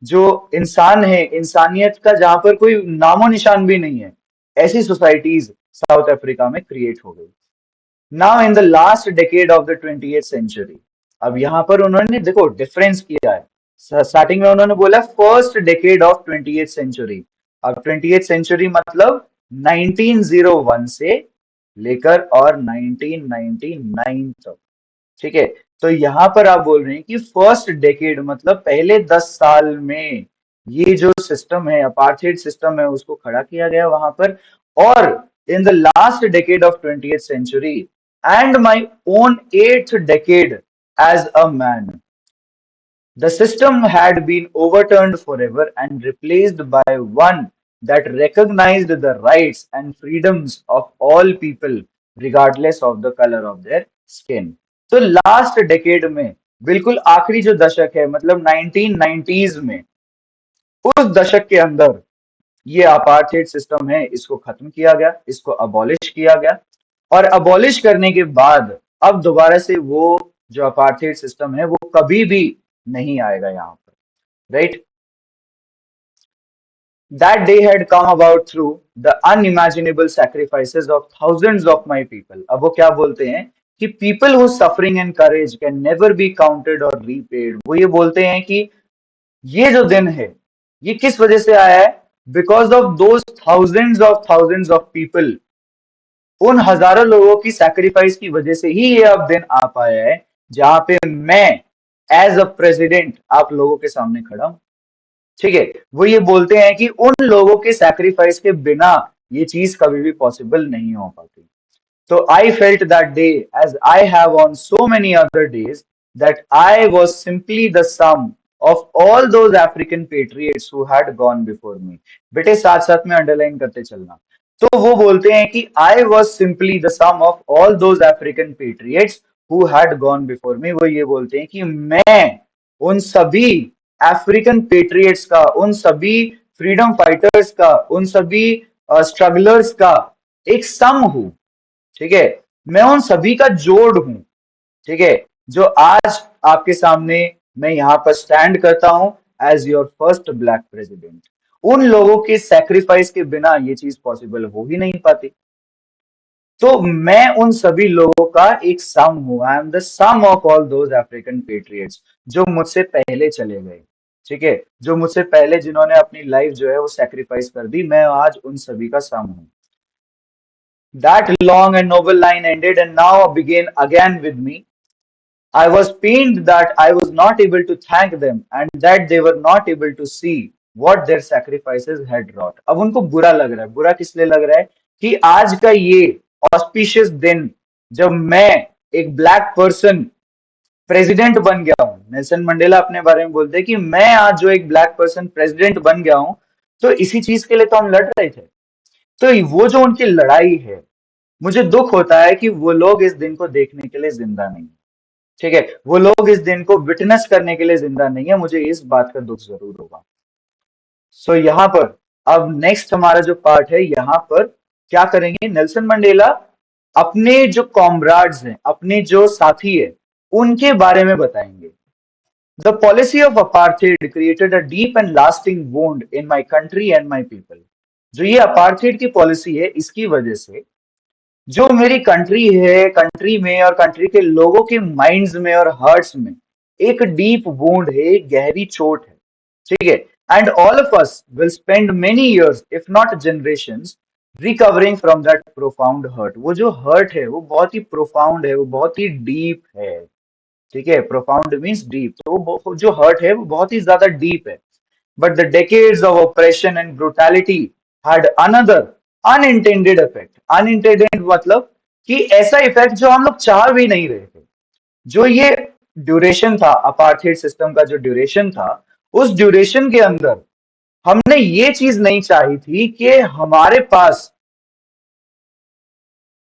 A: जो इंसान है, इंसानियत का जहां पर कोई नामो निशान भी नहीं है, ऐसी सोसाइटीज साउथ अफ्रीका में क्रिएट हो गई। Now in the last decade of the 20th century, अब यहां पर उन्होंने देखो डिफरेंस किया है। स्टार्टिंग में उन्होंने बोला first decade of 20th century. अब 20th सेंचुरी मतलब 1901 से लेकर और 1999 तक। ठीक है, तो यहां पर आप बोल रहे हैं कि फर्स्ट डेकेड मतलब पहले 10 साल में ये जो सिस्टम है, अपार्थाइड सिस्टम है, उसको खड़ा किया गया वहां पर। और in the last decade of 20th century and my own 8th decade as a man, the system had been overturned forever and replaced by one that recognized the rights and freedoms of all people regardless of the color of their skin. तो लास्ट डेकेड में, बिल्कुल आखिरी जो दशक है, मतलब 1990s में, उस दशक के अंदर ये अपार्थाइड सिस्टम है, इसको खत्म किया गया, इसको अबॉलिश किया गया। और अबॉलिश करने के बाद अब दोबारा से वो जो अपार्थाइड सिस्टम है वो कभी भी नहीं आएगा यहाँ पर। Right, that day had come about through the unimaginable sacrifices of thousands of my people। अब वो क्या बोलते हैं कि people whose suffering and courage can never be counted or repaid। वो ये बोलते हैं कि ये जो दिन है ये किस वजह से आया है, because of those thousands of people, उन हजारों लोगों की सैक्रिफाइस की वजह से ही ये अब दिन आ पाया है जहां पे मैं एज अ प्रेसिडेंट आप लोगों के सामने खड़ा हूं। ठीक है, वो ये बोलते हैं कि उन लोगों के सैक्रिफाइस के बिना ये चीज कभी भी पॉसिबल नहीं हो पाती। So I felt that day, as I have on so many other days, that I was simply the sum of all those African patriots who had gone before me। बेटे साथ साथ में अंडरलाइन करते चलना। तो वो बोलते हैं कि I was simply the sum of all those African patriots who had gone before me। वो ये बोलते हैं कि मैं उन सभी अफ्रीकन पेट्रियट्स का, उन सभी फ्रीडम फाइटर्स का, उन सभी स्ट्रगलर्स का एक सम हूं। ठीक है, मैं उन सभी का जोड़ हूं। ठीक है, जो आज आपके सामने मैं यहां पर स्टैंड करता हूं as your first black president. उन लोगों के सेक्रीफाइस के बिना ये चीज पॉसिबल हो ही नहीं पाती। तो मैं उन सभी लोगों का एक सम हूं। I am the sum of all those African patriots जो मुझसे पहले चले गए। ठीक है, जो मुझसे पहले जिन्होंने अपनी लाइफ जो है वो सेक्रीफाइस कर दी, मैं आज उन सभी का सम हूं। That long and noble line ended and now began again with me। I was pained that I was not able to thank them and that they were not able to see what their sacrifices had wrought। अब उनको बुरा लग रहा है। बुरा किस लिए लग रहा है कि आज का ये ऑस्पिशियस दिन, जब मैं एक ब्लैक पर्सन प्रेसिडेंट बन गया हूं। नेल्सन मंडेला अपने बारे में बोलते हैं कि मैं आज जो एक ब्लैक पर्सन प्रेसिडेंट बन गया हूं, तो इसी चीज के लिए तो हम लड़ रहे थे। तो वो जो उनकी लड़ाई है, मुझे दुख होता है कि वो लोग इस दिन को देखने के लिए जिंदा नहीं है। ठीक है, वो लोग इस दिन को विटनेस करने के लिए जिंदा नहीं है, मुझे इस बात का दुख जरूर होगा। सो यहाँ पर अब नेक्स्ट हमारा जो पार्ट है, यहाँ पर क्या करेंगे, नेल्सन मंडेला अपने जो कॉमराड्स हैं, अपने जो साथी है, उनके बारे में बताएंगे। The policy of apartheid created a deep and lasting wound in my country and my people. जो ये अपार्थेड की पॉलिसी है, इसकी वजह से जो मेरी कंट्री है, कंट्री में और कंट्री के लोगों के माइंड्स में और हार्ट्स में एक डीप वूंड है, एक गहरी चोट है। ठीक है, and all of us will spend many years if not generations recovering from that profound hurt. वो जो हर्ट है वो बहुत ही प्रोफाउंड है, वो बहुत ही डीप है। ठीक है, प्रोफाउंड मीन्स डीप, तो वो जो हर्ट है वो बहुत ही ज्यादा डीप है। But the decades of oppression and brutality had another unintended effect. Unintended मतलब कि ऐसा इफेक्ट जो हम लोग चाह भी नहीं रहे थे। जो ये ड्यूरेशन था, अपार्थेड सिस्टम का जो ड्यूरेशन था, उस ड्यूरेशन के अंदर हमने ये चीज नहीं चाही थी कि हमारे पास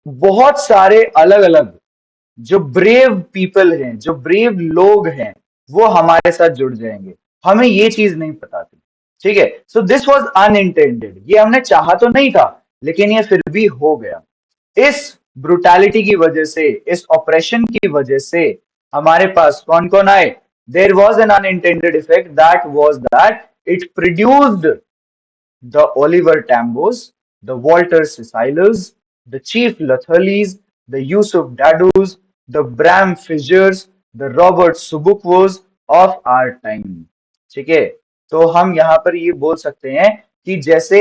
A: बहुत सारे अलग अलग जो ब्रेव पीपल हैं, जो ब्रेव लोग हैं, वो हमारे साथ जुड़ जाएंगे। हमें ये चीज नहीं पता थी। ठीक है, सो दिस वॉज अनइंटेंडेड, ये हमने चाहा तो नहीं था, लेकिन ये फिर भी हो गया। इस ब्रुटैलिटी की वजह से, इस ऑपरेशन की वजह से हमारे पास कौन कौन आए? There was an unintended effect, that was that it produced the Oliver Tambos, the Walter Sisylers, the Chief Lathalis, the Yusuf Dadus, the Bram Fissers, the Robert Subukwos of our time। ठीक है, तो हम यहाँ पर ये बोल सकते हैं कि जैसे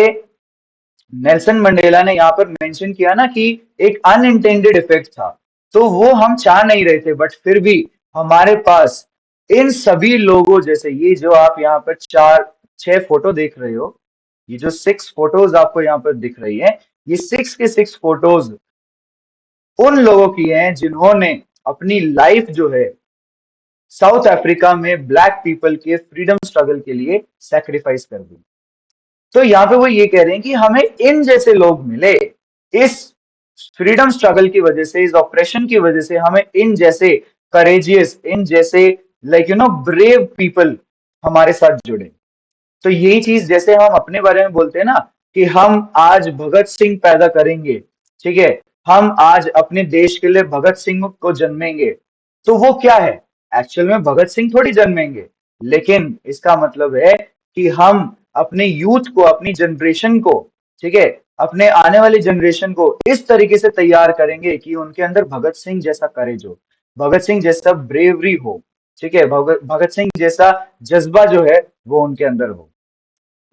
A: नेल्सन मंडेला ने यहाँ पर मेंशन किया ना कि एक अनइंटेंडेड इफेक्ट था, तो वो हम चाह नहीं रहे थे, बट फिर भी हमारे पास इन सभी लोगों जैसे, ये जो आप यहाँ पर चार छह फोटो देख रहे हो, ये जो 6 फोटोज आपको यहाँ पर दिख रही है, ये 6 के 6 फोटोज उन लोगों की हैं जिन्होंने अपनी लाइफ जो है साउथ अफ्रीका में ब्लैक पीपल के फ्रीडम स्ट्रगल के लिए सेक्रीफाइस कर दी। तो यहाँ पे वो ये कह रहे हैं कि हमें इन जैसे लोग मिले, इस फ्रीडम स्ट्रगल की वजह से, इस ऑपरेशन की वजह से हमें इन जैसे करेजियस, इन जैसे लाइक ब्रेव पीपल हमारे साथ जुड़े। तो यही चीज जैसे हम अपने बारे में बोलते हैं ना कि हम आज भगत सिंह पैदा करेंगे, ठीक है, हम आज अपने देश के लिए भगत सिंह को जन्मेंगे, तो वो क्या है? एक्चुअल में भगत सिंह थोड़ी जन्मेंगे, लेकिन इसका मतलब है कि हम अपने यूथ को, अपनी जनरेशन को, ठीक है, अपने आने वाली जनरेशन को इस तरीके से तैयार करेंगे कि उनके अंदर भगत सिंह जैसा करेज हो, भगत सिंह जैसा ब्रेवरी हो, ठीक है, भगत भगत सिंह जैसा जज्बा जो है वो उनके अंदर हो।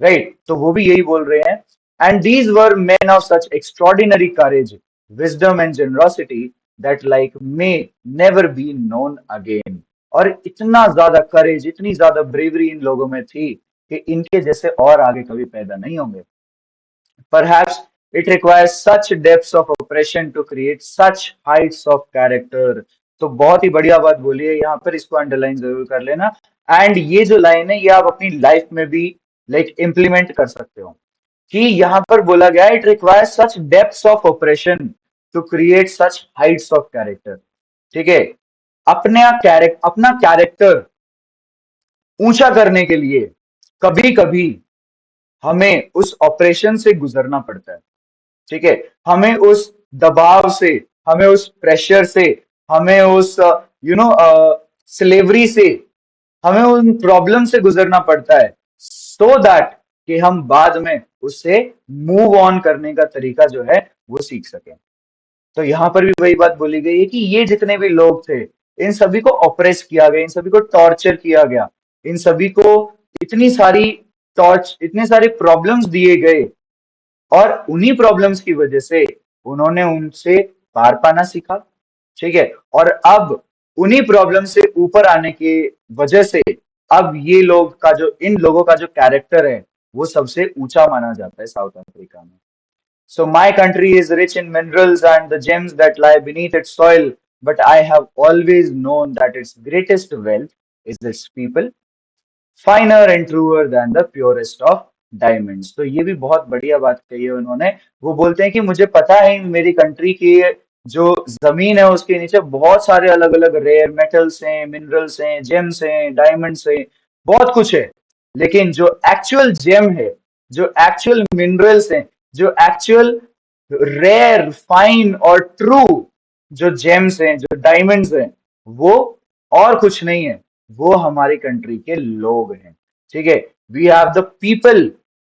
A: राइट, तो वो भी यही बोल रहे हैं। And these were main of such extraordinary courage, wisdom and generosity that like may never be known again. और इतना ज्यादा करेज, इतनी ज्यादा ब्रेवरी इन लोगों में थी कि इनके जैसे और आगे कभी पैदा नहीं होंगे। Perhaps it requires such depths of oppression to create such heights of character। तो बहुत ही बढ़िया बात बोली है, यहाँ पर इसको अंडरलाइन जरूर कर लेना। एंड ये जो लाइन है, ये आप अपनी लाइफ में भी लाइक इम्प्लीमेंट कर सकते हो कि यहाँ पर बोला गया it requires such depths of oppression to create such heights of character. ठीक है, अपना कैरेक्टर ऊंचा करने के लिए कभी कभी हमें उस ऑपरेशन से गुजरना पड़ता है। ठीक है, हमें उस दबाव से, हमें उस प्रेशर से, हमें उस स्लेवरी से, हमें उन प्रॉब्लम से गुजरना पड़ता है, सो दैट कि हम बाद में उससे मूव ऑन करने का तरीका जो है वो सीख सकें। तो यहाँ पर भी वही बात बोली गई है कि ये जितने भी लोग थे, इन सभी को ऑपरेस किया गया, इन सभी को टॉर्चर किया गया, इन सभी को इतनी सारी इतने सारे प्रॉब्लम्स दिए गए, और उन्हीं प्रॉब्लम्स की वजह से उन्होंने उनसे पार पाना सीखा। ठीक है, और अब उन्हीं प्रॉब्लम से ऊपर आने की वजह से अब ये लोग का जो, इन लोगों का जो कैरेक्टर है वो सबसे ऊंचा माना जाता है साउथ अफ्रीका में। So my country is rich in minerals and the gems that lie beneath its soil but I have always known that its greatest wealth is its people, finer and truer than the purest of diamonds. तो ये भी बहुत बढ़िया बात कही है उन्होंने। वो बोलते हैं कि मुझे पता है मेरी कंट्री की जो जमीन है उसके नीचे बहुत सारे अलग अलग रेयर मेटल्स हैं, मिनरल्स हैं, जेम्स हैं, डायमंड्स हैं, बहुत कुछ है। लेकिन जो एक्चुअल जेम है, जो एक्चुअल मिनरल्स हैं, जो एक्चुअल रेयर फाइन और ट्रू जो जेम्स हैं, जो डायमंड्स हैं, वो और कुछ नहीं है, वो हमारी कंट्री के लोग हैं। ठीक है, we have the people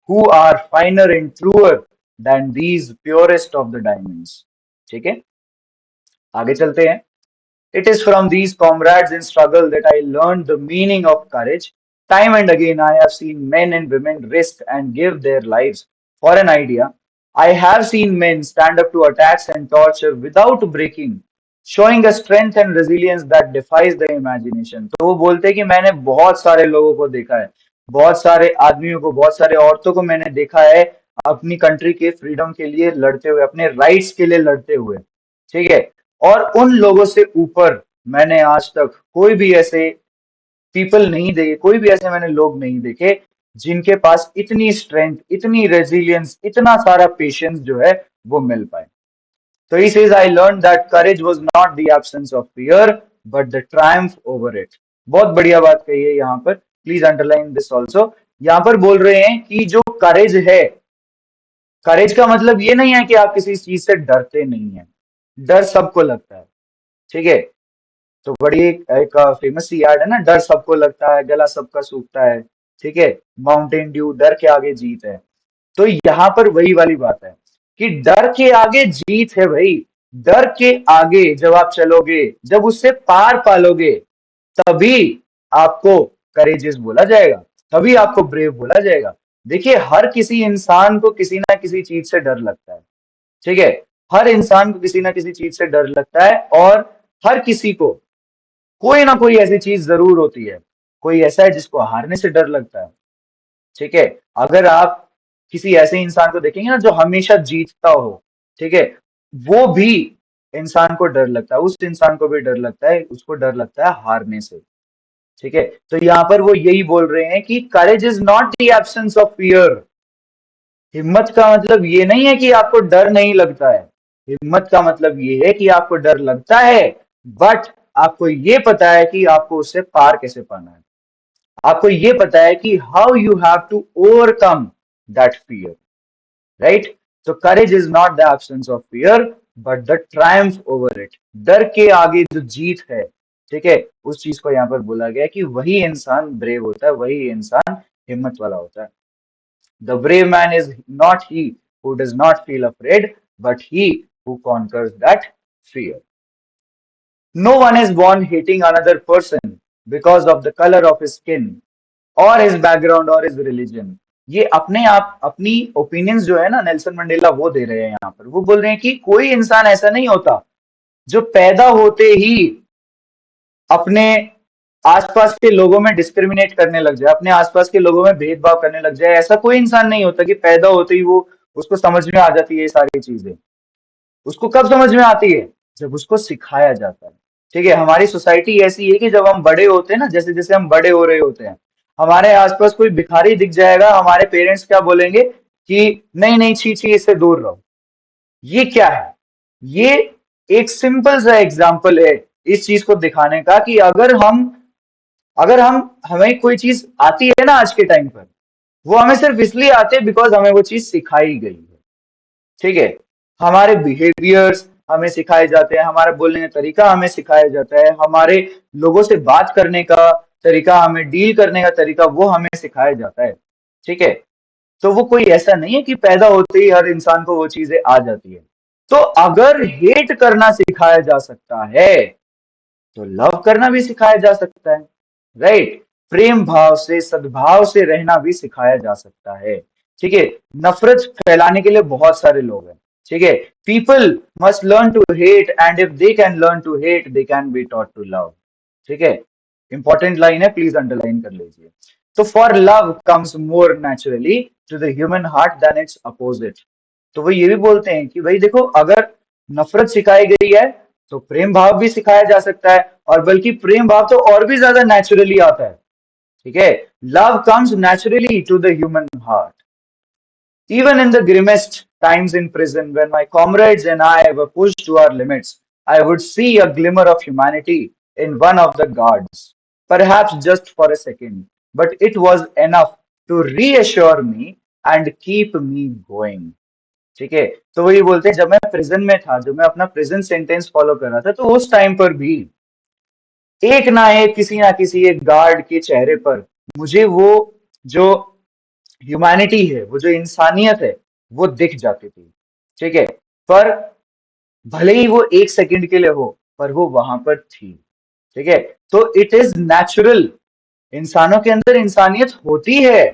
A: who are finer and truer than these purest of the diamonds. ठीक है, आगे चलते हैं। It is from these comrades in struggle that I learned the meaning of courage. Time and again, I have seen men and women risk and give their lives for an idea. I have seen men stand up to attacks and torture without breaking, showing a strength and resilience that defies the imagination. तो वो बोलते हैं कि मैंने बहुत सारे लोगों को देखा है, बहुत सारे आदमियों को, बहुत सारे औरतों को मैंने देखा है अपनी कंट्री के फ्रीडम के लिए लड़ते हुए, अपने राइट्स के लिए लड़ते हुए। ठीक है, और उन लोगों से ऊपर मैंने आज तक कोई भी ऐसे पीपल नहीं देखे, कोई भी ऐसे मैंने लोग नहीं देखे जिनके पास इतनी स्ट्रेंथ, इतनी रेजिलियंस, इतना सारा पेशेंस जो है वो मिल पाए। तो he says, I learned that courage was not the absence of fear, but the triumph over it. बहुत बढ़िया बात कही है यहाँ पर, प्लीज अंडरलाइन दिस ऑल्सो। यहाँ पर बोल रहे हैं कि जो करेज है, करेज का मतलब ये नहीं है कि आप किसी चीज से डरते नहीं है। डर सबको लगता है। ठीक है, तो बड़ी एक फेमस सी याद है ना, डर सबको लगता है, गला सबका सूखता है। ठीक है, माउंटेन ड्यू, डर के आगे जीत है। तो यहाँ पर वही वाली बात है कि डर के आगे जीत है भाई। डर के आगे जब आप चलोगे, जब उससे पार पालोगे, तभी आपको करेजियस बोला जाएगा, तभी आपको ब्रेव बोला जाएगा। देखिए, हर किसी इंसान को किसी ना किसी चीज से डर लगता है। ठीक है, हर इंसान को किसी ना किसी चीज से डर लगता है, और हर किसी को कोई ना कोई ऐसी चीज जरूर होती है। कोई ऐसा है जिसको हारने से डर लगता है। ठीक है, अगर आप किसी ऐसे इंसान को देखेंगे ना जो हमेशा जीतता हो, ठीक है, वो भी इंसान को डर लगता है, उस इंसान को भी डर लगता है, उसको डर लगता है हारने से। ठीक है, तो यहाँ पर वो यही बोल रहे हैं कि करेज is not the absence of fear. हिम्मत का मतलब ये नहीं है कि आपको डर नहीं लगता है। हिम्मत का मतलब ये है कि आपको डर लगता है, बट आपको ये पता है कि आपको उससे पार कैसे पाना है। आपको ये पता है कि how you have to overcome that fear, right. तो courage is not the absence of fear, but the triumph over it. डर के आगे जो जीत है, ठीक है, उस चीज को यहाँ पर बोला गया है कि वही इंसान ब्रेव होता है, वही इंसान हिम्मत वाला होता है। The brave man is not he who does not feel afraid, but he who conquers that fear. No one is born hating another person because of the color of his skin or his background or his religion. ये अपने आप अपनी ओपिनियंस जो है ना, नेल्सन मंडेला वो दे रहे हैं यहाँ पर। वो बोल रहे हैं कि कोई इंसान ऐसा नहीं होता जो पैदा होते ही अपने आसपास के लोगों में डिस्क्रिमिनेट करने लग जाए, अपने आसपास के लोगों में भेदभाव करने लग जाए। ऐसा कोई इंसान नहीं होता कि पैदा होते ही वो उसको समझ में आ जाती है ये सारी चीजें। उसको कब समझ में आती है? जब उसको सिखाया जाता है। ठीक है, हमारी सोसाइटी ऐसी है कि जब हम बड़े होते हैं ना, जैसे जैसे हम बड़े हो रहे होते हैं, हमारे आसपास कोई भिखारी दिख जाएगा, हमारे पेरेंट्स क्या बोलेंगे कि नहीं नहीं, छी छी, इससे दूर रहो। ये क्या है? ये एक सिंपल सा एग्जाम्पल है इस चीज को दिखाने का कि अगर हम हमें कोई चीज आती है ना आज के टाइम पर, वो हमें सिर्फ इसलिए आते हैं बिकॉज हमें वो चीज सिखाई गई है। ठीक है, हमारे बिहेवियर्स हमें सिखाए जाते हैं, हमारे बोलने का तरीका हमें सिखाया जाता है, हमारे लोगों से बात करने का तरीका, हमें डील करने का तरीका, वो हमें सिखाया जाता है। ठीक है, तो वो कोई ऐसा नहीं है कि पैदा होते ही हर इंसान को वो चीजें आ जाती है। तो अगर हेट करना सिखाया जा सकता है, तो लव करना भी सिखाया जा सकता है, राइट। प्रेम भाव से, सद्भाव से रहना भी सिखाया जा सकता है। ठीक है, नफरत फैलाने के लिए बहुत सारे लोग हैं। ठीक है, people must learn to hate, and if they can learn to hate, they can be taught to love. ठीक है, इंपॉर्टेंट लाइन है, प्लीज अंडरलाइन कर लीजिए। तो for love comes more naturally to the human heart than its opposite. तो वो ये भी बोलते हैं कि भाई देखो, अगर नफरत सिखाई गई है तो प्रेम भाव भी सिखाया जा सकता है, और बल्कि प्रेम भाव तो और भी ज्यादा नेचुरली आता है। ठीक है, love comes naturally to the human heart. Even in the grimmest times in prison, when my comrades and I were pushed to our limits, I would see a glimmer of humanity in one of the guards, perhaps just for a second, but it was enough to reassure me and keep me going. ठीक है, तो वही बोलते हैं, जब मैं प्रिजन में था, जब मैं अपना प्रिजन सेंटेंस फॉलो कर रहा था, तो उस टाइम पर भी एक ना किसी एक गार्ड के चेहरे पर मुझे वो जो ह्यूमैनिटी है, वो जो इंसानियत है, वो दिख जाती थी। ठीक है, पर भले ही वो एक सेकंड के लिए हो, पर वो वहां पर थी। ठीक है, तो इट इज नेचुरल, इंसानों के अंदर इंसानियत होती है।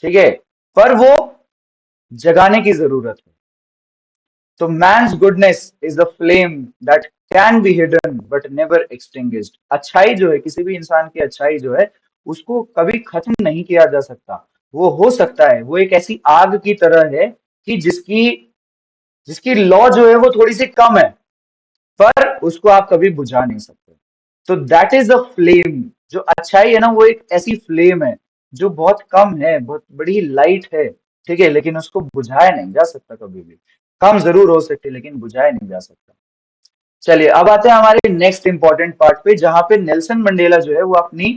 A: ठीक है, पर वो जगाने की जरूरत है। तो man's goodness is the flame that can be hidden but never extinguished. अच्छाई जो है, किसी भी इंसान की अच्छाई जो है, उसको कभी खत्म नहीं किया जा सकता। वो हो सकता है, वो एक ऐसी आग की तरह है कि जिसकी जिसकी लौ जो है वो थोड़ी सी कम है, पर उसको आप कभी बुझा नहीं सकते। तो दैट इज अ फ्लेम। जो अच्छाई है ना, वो एक ऐसी फ्लेम है जो बहुत कम है, बहुत बड़ी लाइट है। ठीक है, लेकिन उसको बुझाया नहीं जा सकता कभी भी। कम जरूर हो सकती है, लेकिन बुझाया नहीं जा सकता। चलिए, अब आते हैं हमारे नेक्स्ट इंपॉर्टेंट पार्ट पे, जहां पे नेल्सन मंडेला जो है वो अपनी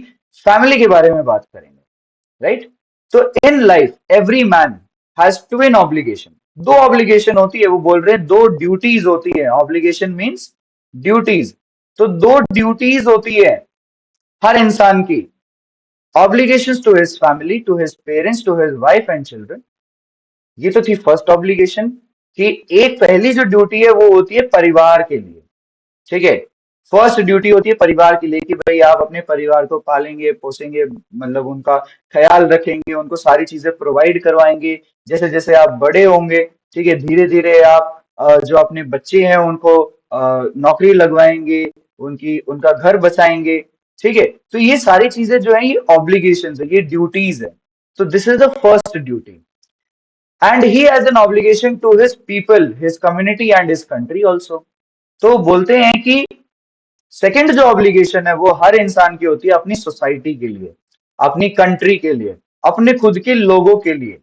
A: फैमिली के बारे में बात करेंगे। राइट, तो in life every man has twin obligation. दो ऑब्लिगेशन होती है, वो बोल रहे हैं दो ड्यूटीज होती है। Obligation means duties. तो दो ड्यूटीज होती है हर इंसान की। Obligations to his family, to his parents, to his wife and children. ये तो थी फर्स्ट ऑब्लिगेशन, कि एक पहली जो ड्यूटी है वो होती है परिवार के लिए। ठीक है, फर्स्ट ड्यूटी होती है परिवार के लिए, कि भाई आप अपने परिवार को पालेंगे पोसेंगे, मतलब उनका ख्याल रखेंगे, उनको सारी चीजें प्रोवाइड करवाएंगे। जैसे जैसे आप बड़े होंगे, ठीक है, धीरे धीरे आप जो अपने बच्चे हैं उनको नौकरी लगवाएंगे, उनकी उनका घर बसाएंगे। ठीक है, तो ये सारी चीजें जो है, ये ऑब्लिगेशन है, ये ड्यूटीज है। तो this is the first duty. And he has an obligation to his people, his community and his country also. तो बोलते हैं कि सेकंड जो ऑब्लिगेशन है वो हर इंसान की होती है अपनी सोसाइटी के लिए, अपनी कंट्री के लिए, अपने खुद के लोगों के लिए।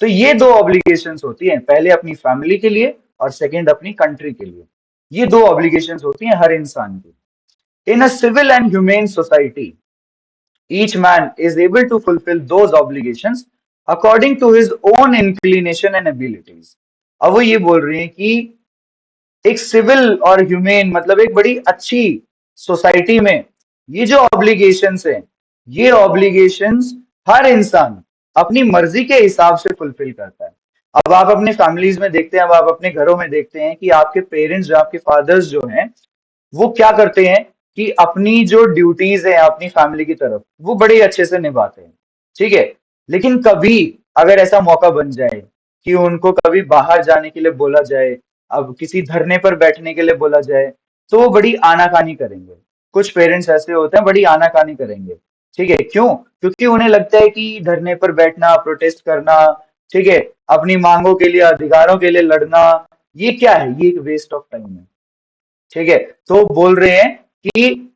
A: तो ये दो ऑब्लिगेशंस होती हैं, पहले अपनी फैमिली के लिए और सेकंड अपनी कंट्री के लिए। ये दो ऑब्लिगेशंस होती हैं हर इंसान की। In a civil and humane society, each man is able to fulfil those obligations according to his own inclination and abilities. अब वो ये बोल रहे हैं कि एक सिविल और ह्यूमेन, मतलब एक बड़ी अच्छी सोसाइटी में ये जो ऑब्लिगेशंस हैं, ये ऑब्लिगेशंस हर इंसान अपनी मर्जी के हिसाब से फुलफिल करता है। अब आप अपने फैमिलीज में देखते हैं, अब आप अपने घरों में देखते हैं कि आपके पेरेंट्स जो, आपके फादर्स जो हैं, वो क्या करते हैं कि अपनी जो ड्यूटीज है अपनी फैमिली की तरफ, वो बड़े अच्छे से निभाते हैं। ठीक है, लेकिन कभी अगर ऐसा मौका बन जाए कि उनको कभी बाहर जाने के लिए बोला जाए, अब किसी धरने पर बैठने के लिए बोला जाए, तो वो बड़ी आनाकानी करेंगे। कुछ पेरेंट्स ऐसे होते हैं, बड़ी आनाकानी करेंगे। ठीक है, क्यों? क्योंकि उन्हें लगता है कि धरने पर बैठना, प्रोटेस्ट करना, ठीक है, अपनी मांगों के लिए, अधिकारों के लिए लड़ना, ये क्या है? ये एक वेस्ट ऑफ टाइम है। ठीक है, तो बोल रहे हैं कि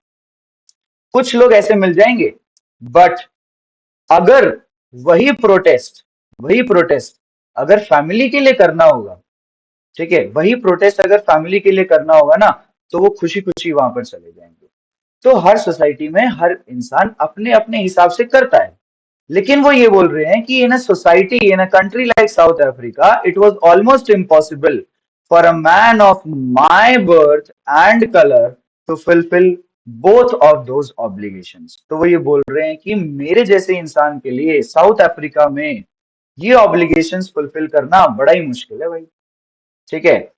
A: कुछ लोग ऐसे मिल जाएंगे, बट अगर वही प्रोटेस्ट वही प्रोटेस्ट अगर फैमिली के लिए करना होगा, ठीक है, वही प्रोटेस्ट अगर फैमिली के लिए करना होगा ना, तो वो खुशी खुशी वहां पर चले जाएंगे। तो हर सोसाइटी में हर इंसान अपने अपने हिसाब से करता है। लेकिन वो ये बोल रहे हैं कि in a society, in a country like South Africa, it was almost impossible for a man of my birth and colour to fulfil both of those obligations. तो वो ये बोल रहे हैं कि मेरे जैसे इंसान के लिए साउथ अफ्रीका में ये ऑब्लिगेशंस फुलफिल करना बड़ा ही मुश्किल है भाई। ठीक है,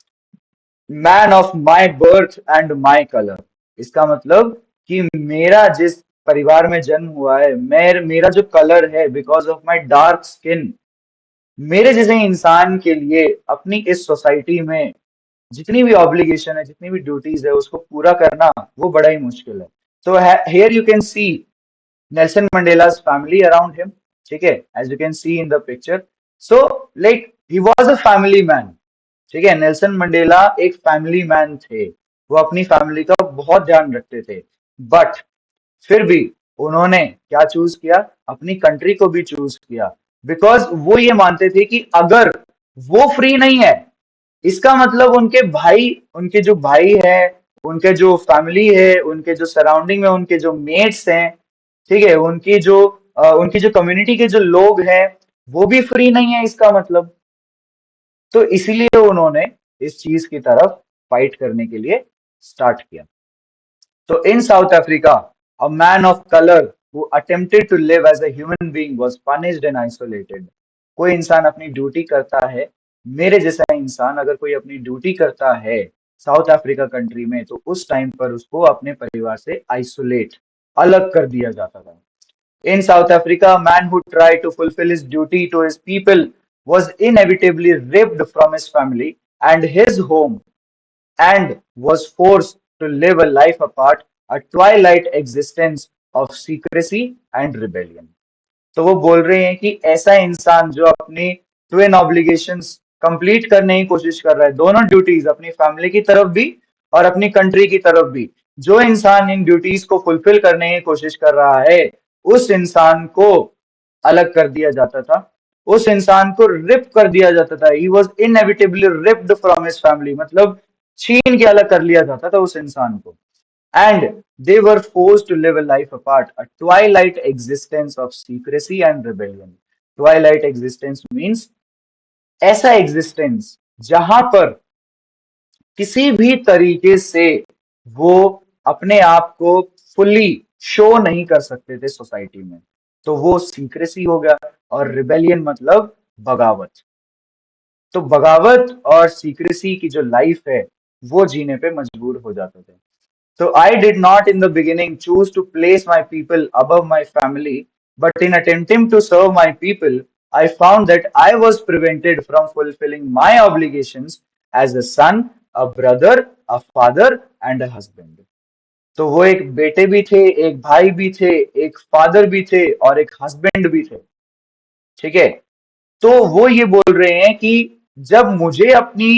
A: man of my birth and my colour, इसका मतलब कि मेरा जिस परिवार में जन्म हुआ है, मेरा जो कलर है, because of my dark skin, मेरे जैसे इंसान के लिए अपनी इस सोसाइटी में जितनी भी ऑब्लिगेशन है, जितनी भी ड्यूटीज है, उसको पूरा करना वो बड़ा ही मुश्किल है। तो here you can see Nelson Mandela's family around him, ठीक है, as you can see in the picture. So like he was a family man। ठीक है, नेल्सन मंडेला एक फैमिली मैन थे। वो अपनी फैमिली का बहुत ध्यान रखते थे, बट फिर भी उन्होंने क्या चूज किया, अपनी कंट्री को भी चूज किया, बिकॉज वो ये मानते थे कि अगर वो फ्री नहीं है, इसका मतलब उनके भाई, उनके जो भाई है, उनके जो फैमिली है, उनके जो सराउंडिंग में उनके जो मेट्स हैं, ठीक है, उनकी जो कम्युनिटी के जो लोग हैं, वो भी फ्री नहीं है इसका मतलब। तो इसीलिए उन्होंने इस चीज की तरफ फाइट करने के लिए स्टार्ट किया। So in South Africa, a man of color who attempted to live as a human being was punished and isolated. कोई इंसान अपनी ड्यूटी करता है, मेरे जैसा इंसान अगर कोई अपनी ड्यूटी करता है साउथ अफ्रीका कंट्री में, तो उस टाइम पर उसको अपने परिवार से आइसोलेट, अलग कर दिया जाता था। In South Africa, a man who tried to fulfill his duty to his people was inevitably ripped from his family and his home and was forced to live a life apart, a twilight existence of secrecy and rebellion. तो वो बोल रहे हैं कि ऐसा इंसान जो अपनी ट्विन ऑब्लिगेशंस कंप्लीट करने की कोशिश कर रहा है, दोनों ड्यूटीज, अपनी फैमिली की तरफ भी और अपनी कंट्री की तरफ भी, जो इंसान इन ड्यूटीज को फुलफिल करने की कोशिश कर रहा है, उस इंसान को अलग कर दिया जाता था, उस इंसान को रिप कर दिया जाता था। He was inevitably ripped from his family, मतलब छीन के अलग कर लिया जाता था उस इंसान को। And they were forced to live a life apart, a twilight existence of secrecy and rebellion. Twilight existence means ऐसा existence जहां पर किसी भी तरीके से वो अपने आप को फुली शो नहीं कर सकते थे सोसाइटी में, तो वो सीक्रेसी हो गया। और रिबेलियन मतलब बगावत। तो बगावत और सीक्रेसी की जो लाइफ है, वो जीने पे मजबूर हो जाते थे। So I did not in the beginning choose to place my people above my family, but in attempting to serve my people, I found that I was prevented from fulfilling my obligations as a son, a brother, a father, and a husband. तो वो एक बेटे भी थे, एक भाई भी थे, एक फादर भी थे और एक हस्बैंड भी थे। ठीक है, तो वो ये बोल रहे हैं कि जब मुझे अपनी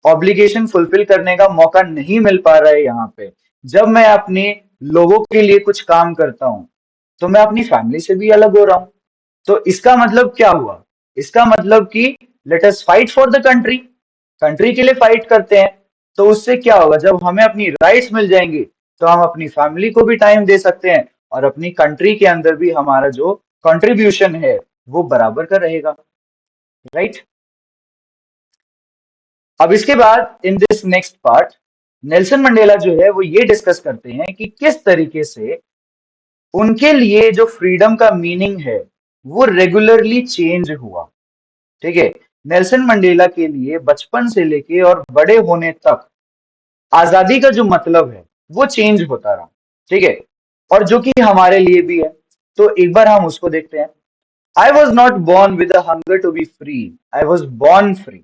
A: ऑब्लिगेशन फुलफिल करने का मौका नहीं मिल पा रहा है यहाँ पे, जब मैं अपने लोगों के लिए कुछ काम करता हूं, तो मैं अपनी फैमिली से भी अलग हो रहा हूं। तो इसका मतलब क्या हुआ, इसका मतलब कि let us fight for the country, country के लिए फाइट करते हैं। तो उससे क्या होगा, जब हमें अपनी राइट्स मिल जाएंगी, तो हम अपनी फैमिली को भी टाइम दे सकते हैं और अपनी कंट्री के अंदर भी हमारा जो कंट्रीब्यूशन है वो बराबर का रहेगा, राइट। अब इसके बाद in this next part, Nelson Mandela जो है वो ये डिस्कस करते हैं कि किस तरीके से उनके लिए जो फ्रीडम का मीनिंग है वो रेगुलरली चेंज हुआ। ठीक है, नेल्सन मंडेला के लिए बचपन से लेके और बड़े होने तक आजादी का जो मतलब है वो चेंज होता रहा। ठीक है, और जो कि हमारे लिए भी है। तो एक बार हम उसको देखते हैं। I was not born with a hunger to be free, I was born free,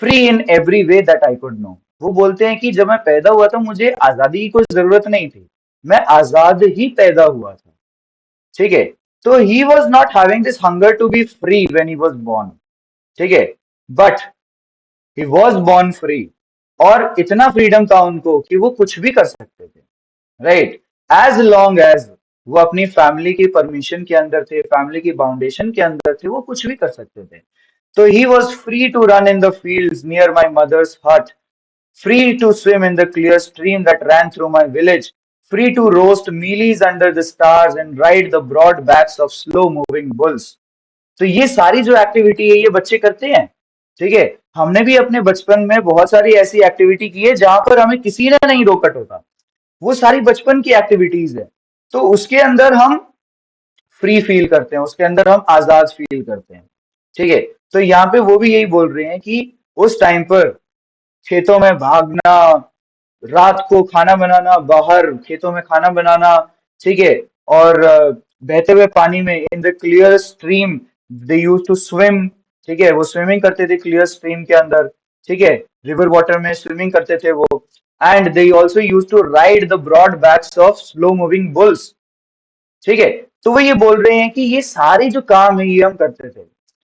A: free in every way that I could know. वो बोलते हैं कि जब मैं पैदा हुआ था मुझे आजादी की कोई जरूरत नहीं थी, मैं आजाद ही पैदा हुआ था। ठीक है, तो he was not having this hunger to be free when he was born. ठीक है, but he was born free, और इतना फ्रीडम था उनको कि वो कुछ भी कर सकते थे, राइट, एज लॉन्ग एज वो अपनी फैमिली की परमिशन के अंदर थे, फैमिली की बाउंडेशन के अंदर थे, वो कुछ भी कर सकते थे। So he was free to run in the fields near my mother's hut, free to swim in the clear stream that ran through my village, free to roast mealies under the stars and ride the broad backs of slow moving bulls. तो ये सारी जो एक्टिविटी है ये बच्चे करते हैं। ठीक है, हमने भी अपने बचपन में बहुत सारी ऐसी एक्टिविटी की है जहां पर हमें किसी ने नहीं रोका टोका, वो सारी बचपन की एक्टिविटीज है। तो उसके अंदर हम फ्री फील करते हैं, उसके अंदर हम आजाद फील करते हैं। ठीक है, तो यहाँ पे वो भी यही बोल रहे हैं कि उस टाइम पर खेतों में भागना, रात को खाना बनाना, बाहर खेतों में खाना बनाना, ठीक है, और बहते हुए पानी में in the clear stream they used to swim. ठीक है, वो स्विमिंग करते थे क्लियर स्ट्रीम के अंदर। ठीक है, रिवर वाटर में स्विमिंग करते थे वो। And they also used to ride the broad backs of slow moving bulls. ठीक है, तो वो ये बोल रहे हैं कि ये सारे जो काम है ये हम करते थे।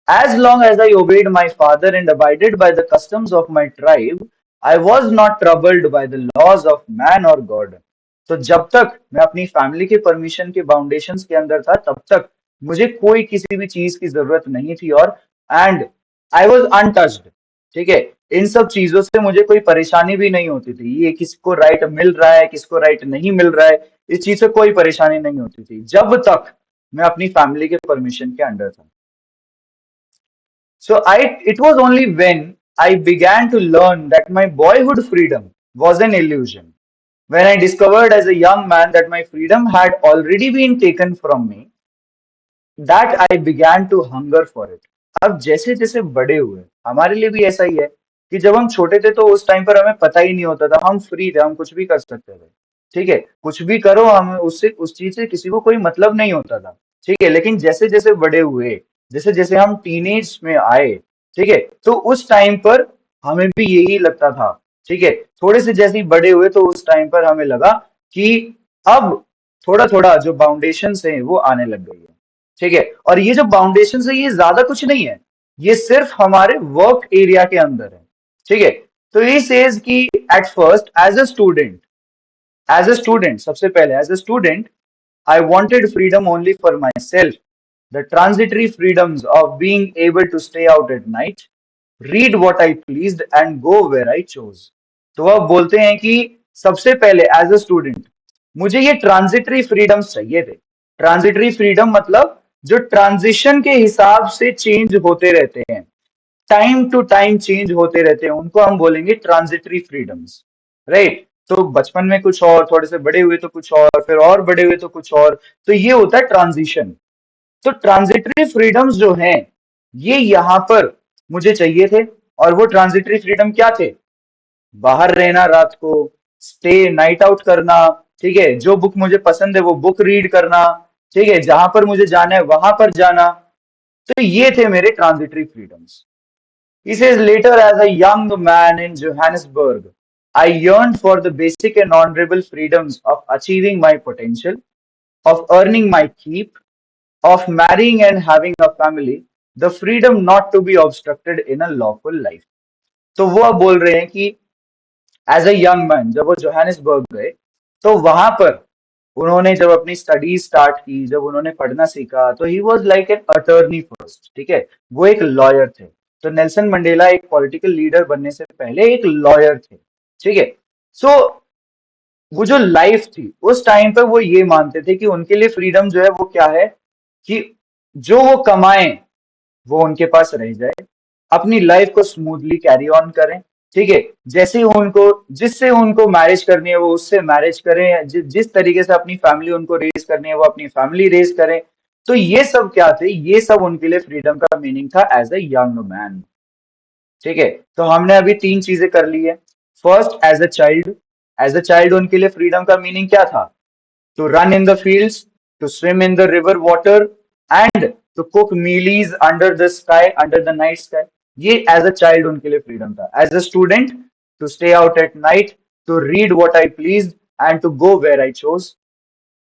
A: As long as I obeyed my father and abided by the customs of my tribe, I was not troubled by the laws of man और गॉड। तो जब तक मैं अपनी फैमिली के परमिशन के बाउंडेशंस के अंदर था, तब तक मुझे कोई किसी भी चीज की जरूरत नहीं थी। और एंड आई वॉज अनटच्ड। ठीक है, इन सब चीजों से मुझे कोई परेशानी भी नहीं होती थी। ये किसको राइट मिल रहा है, किसको राइट नहीं मिल रहा है, इस चीज से कोई परेशानी नहीं होती थी, जब तक मैं अपनी फैमिली के परमिशन के अंडर था। So it was only when I began to learn that my boyhood freedom was an illusion. When I discovered as a young man that my freedom had already been taken from me, that I began to hunger for it. अब जैसे जैसे बड़े हुए, हमारे लिए भी ऐसा ही है कि जब हम छोटे थे तो उस टाइम पर हमें पता ही नहीं होता था, हम फ्री थे, हम कुछ भी कर सकते थे। ठीक है, कुछ भी करो, हमें उससे उस चीज से किसी को कोई मतलब नहीं होता था। ठीक है, लेकिन जैसे जैसे बड़े हुए, जैसे जैसे हम टीनेज में आए, ठीक है, तो उस टाइम पर हमें भी यही लगता था। ठीक है, थोड़े से जैसे ही बड़े हुए तो उस टाइम पर हमें लगा कि अब थोड़ा थोड़ा जो बाउंडेशन है वो आने लग गई है। ठीक है, और ये जो बाउंडेशन है ये ज्यादा कुछ नहीं है, ये सिर्फ हमारे वर्क एरिया के अंदर है। ठीक है, तो ये सेज कि at first as a student सबसे पहले as a student I wanted freedom only for myself, the transitory freedoms of being able to stay out at night, read what I pleased, and go where I chose. तो अब बोलते हैं कि सबसे पहले एज अ स्टूडेंट मुझे ये ट्रांजिटरी फ्रीडम्स चाहिए थे। ट्रांजिटरी फ्रीडम मतलब जो ट्रांजिशन के हिसाब से चेंज होते रहते हैं, टाइम टू टाइम चेंज होते रहते हैं, उनको हम बोलेंगे ट्रांजिटरी फ्रीडम्स। राइट, तो बचपन में कुछ और, थोड़े से बड़े हुए तो कुछ और बड़े हुए तो कुछ और, तो ये होता है ट्रांजिशन। तो ट्रांजिटरी फ्रीडम्स जो हैं ये यहाँ पर मुझे चाहिए थे। और वो ट्रांजिटरी फ्रीडम क्या थे? बाहर रहना रात को, स्टे नाइट आउट करना, ठीक है, जो बुक मुझे पसंद है वो बुक रीड करना, ठीक है, जहां पर मुझे जाना है वहां पर जाना। तो ये थे मेरे transitory freedoms. He says later, as a young man in Johannesburg, I yearned for the basic and honorable freedoms of achieving my potential, of earning my keep, of marrying and having a family, the freedom not to be obstructed in a lawful life. तो वो अब बोल रहे हैं कि एज अ यंग मैन जब वो जोहानिसबर्ग गए, तो वहां पर उन्होंने जब अपनी स्टडीज स्टार्ट की, जब उन्होंने पढ़ना सीखा, तो he was like an attorney first. ठीक है, वो एक लॉयर थे। तो नेल्सन मंडेला एक पॉलिटिकल लीडर बनने से पहले एक लॉयर थे। ठीक है, सो वो जो लाइफ थी उस टाइम पे वो ये मानते थे कि उनके लिए फ्रीडम जो है वो क्या है, कि जो वो कमाएं वो उनके पास रह जाए, अपनी लाइफ को स्मूथली कैरी ऑन करें। ठीक है, जैसे ही उनको जिससे उनको मैरिज करनी है वो उससे मैरिज करें, जिस तरीके से अपनी फैमिली उनको रेज करनी है वो अपनी फैमिली रेज करें। तो ये सब क्या थे? ये सब उनके लिए फ्रीडम का मीनिंग था एज अ यंग मैन। ठीक है, तो हमने अभी तीन चीजें कर ली है। फर्स्ट, एज अ चाइल्ड उनके लिए फ्रीडम का मीनिंग क्या था? To run in the fields, to swim in the river water, and to cook mealies under the sky, under the night sky. ये एज अ चाइल्ड उनके लिए फ्रीडम था। As a student, to stay out at night, to read what I please, and to go where I chose.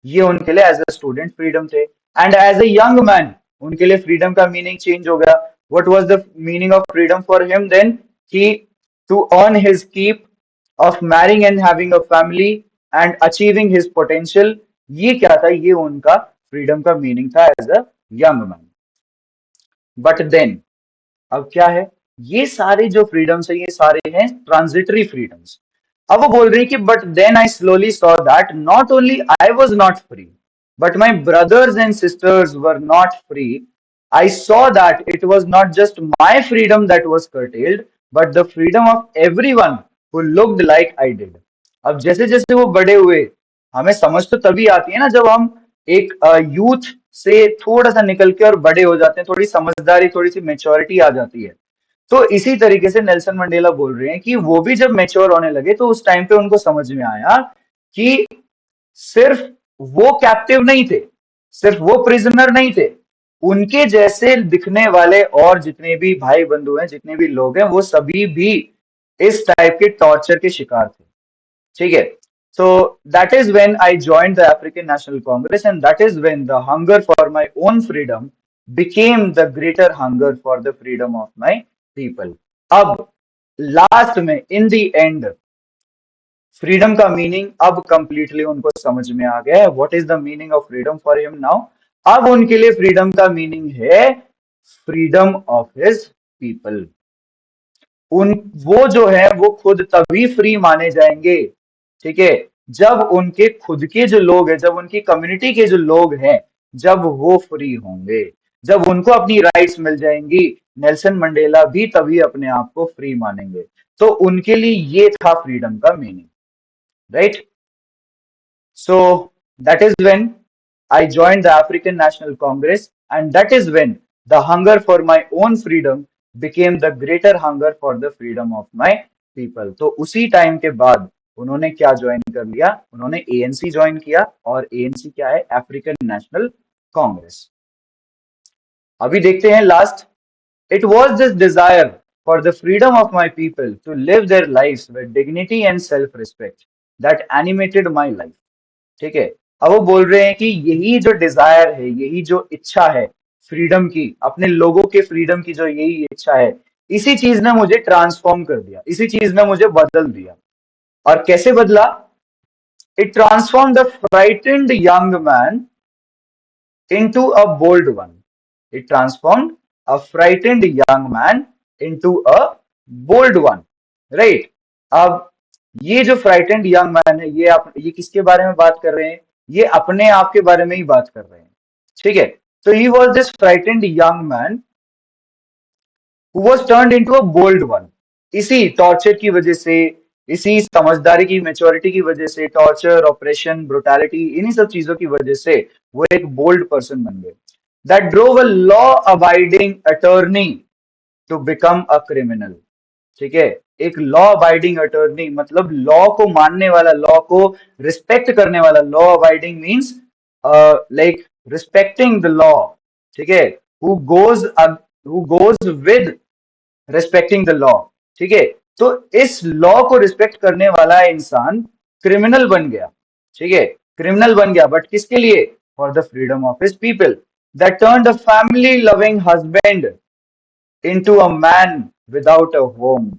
A: ये उनके लिए एज अ स्टूडेंट फ्रीडम थे। And as a young man उनके लिए फ्रीडम का मीनिंग चेंज हो गया। What was the meaning of freedom for him then? कि to earn his keep, of marrying and having a family, and achieving his potential। ये क्या था? ये उनका फ्रीडम का मीनिंग था as a young man. But then अब क्या है? ये सारे जो फ्रीडम्स है ये सारे हैं ट्रांजिटरी फ्रीडम्स। अब वो बोल रही है कि but then I slowly saw that not only I was not free, but my brothers and sisters were not free. I saw that it was not just my freedom that was curtailed, but the freedom of everyone who looked like I did. अब जैसे जैसे वो बड़े हुए, हमें समझ तो तभी आती है ना जब हम एक यूथ से थोड़ा सा निकल के और बड़े हो जाते हैं, थोड़ी समझदारी, थोड़ी सी मेच्योरिटी आ जाती है। तो इसी तरीके से नेल्सन मंडेला बोल रहे हैं कि वो भी जब मेच्योर होने लगे तो उस टाइम पे उनको समझ में आया कि सिर्फ वो कैप्टिव नहीं थे, सिर्फ वो प्रिजनर नहीं थे, उनके जैसे दिखने वाले और जितने भी भाई बंधु हैं, जितने भी लोग हैं, वो सभी भी इस टाइप के टॉर्चर के शिकार थे। ठीक है, so that is when I joined the African National Congress, and that is when the hunger for my own freedom became the greater hunger for the freedom of my people. अब लास्ट में इन द एंड फ्रीडम का मीनिंग अब कंप्लीटली उनको समझ में आ गया है। What is the meaning of freedom for him now? अब उनके लिए फ्रीडम का मीनिंग है फ्रीडम ऑफ हिज पीपल। उन वो जो है वो खुद तभी फ्री माने जाएंगे, ठीक है, जब उनके खुद के जो लोग हैं, जब उनकी कम्युनिटी के जो लोग हैं, जब वो फ्री होंगे, जब उनको अपनी राइट्स मिल जाएंगी, नेल्सन मंडेला भी तभी अपने आप को फ्री मानेंगे। तो उनके लिए ये था फ्रीडम का meaning, right? So that is when I joined the African National Congress, and that is when the hunger for my own freedom became the greater hunger for the freedom of my people. तो उसी टाइम के बाद उन्होंने क्या ज्वाइन कर लिया? उन्होंने एएनसी ज्वाइन किया, और एएनसी क्या है? African national Congress. अभी देखते हैं last. It was this desire for the freedom of my people to live their lives with dignity and self-respect that animated my life. ठीक है, अब वो बोल रहे हैं कि यही जो डिजायर है, यही जो इच्छा है फ्रीडम की, अपने लोगों के फ्रीडम की जो यही इच्छा है, इसी चीज ने मुझे ट्रांसफॉर्म कर दिया, इसी चीज ने मुझे बदल दिया। और कैसे बदला? It transform the frightened young man into a bold one. It transformed a frightened young man into a bold one. Right? अब ये जो फ्राइटेंड यंग मैन है, ये किसके बारे में बात कर रहे हैं? ये अपने आप के बारे में ही बात कर रहे हैं, ठीक है? तो he was this frightened young man who was turned into a bold one. इसी टॉर्चर की वजह से, इसी समझदारी की, मेच्योरिटी की वजह से, टॉर्चर, ऑपरेशन, ब्रुटैलिटी, इन्हीं सब चीजों की वजह से वो एक बोल्ड पर्सन बन गए। That drove a law abiding attorney to become a criminal. ठीक है, एक लॉ अबाइडिंग अटॉर्नी मतलब लॉ को मानने वाला, लॉ को रिस्पेक्ट करने वाला। Law abiding means like respecting the law, ठीक है, who goes with respecting the law, ठीक है। तो इस लॉ को रिस्पेक्ट करने वाला इंसान क्रिमिनल बन गया, ठीक है, क्रिमिनल बन गया, बट किसके लिए? For the freedom of his people. That turn the family loving husband into a man without a home.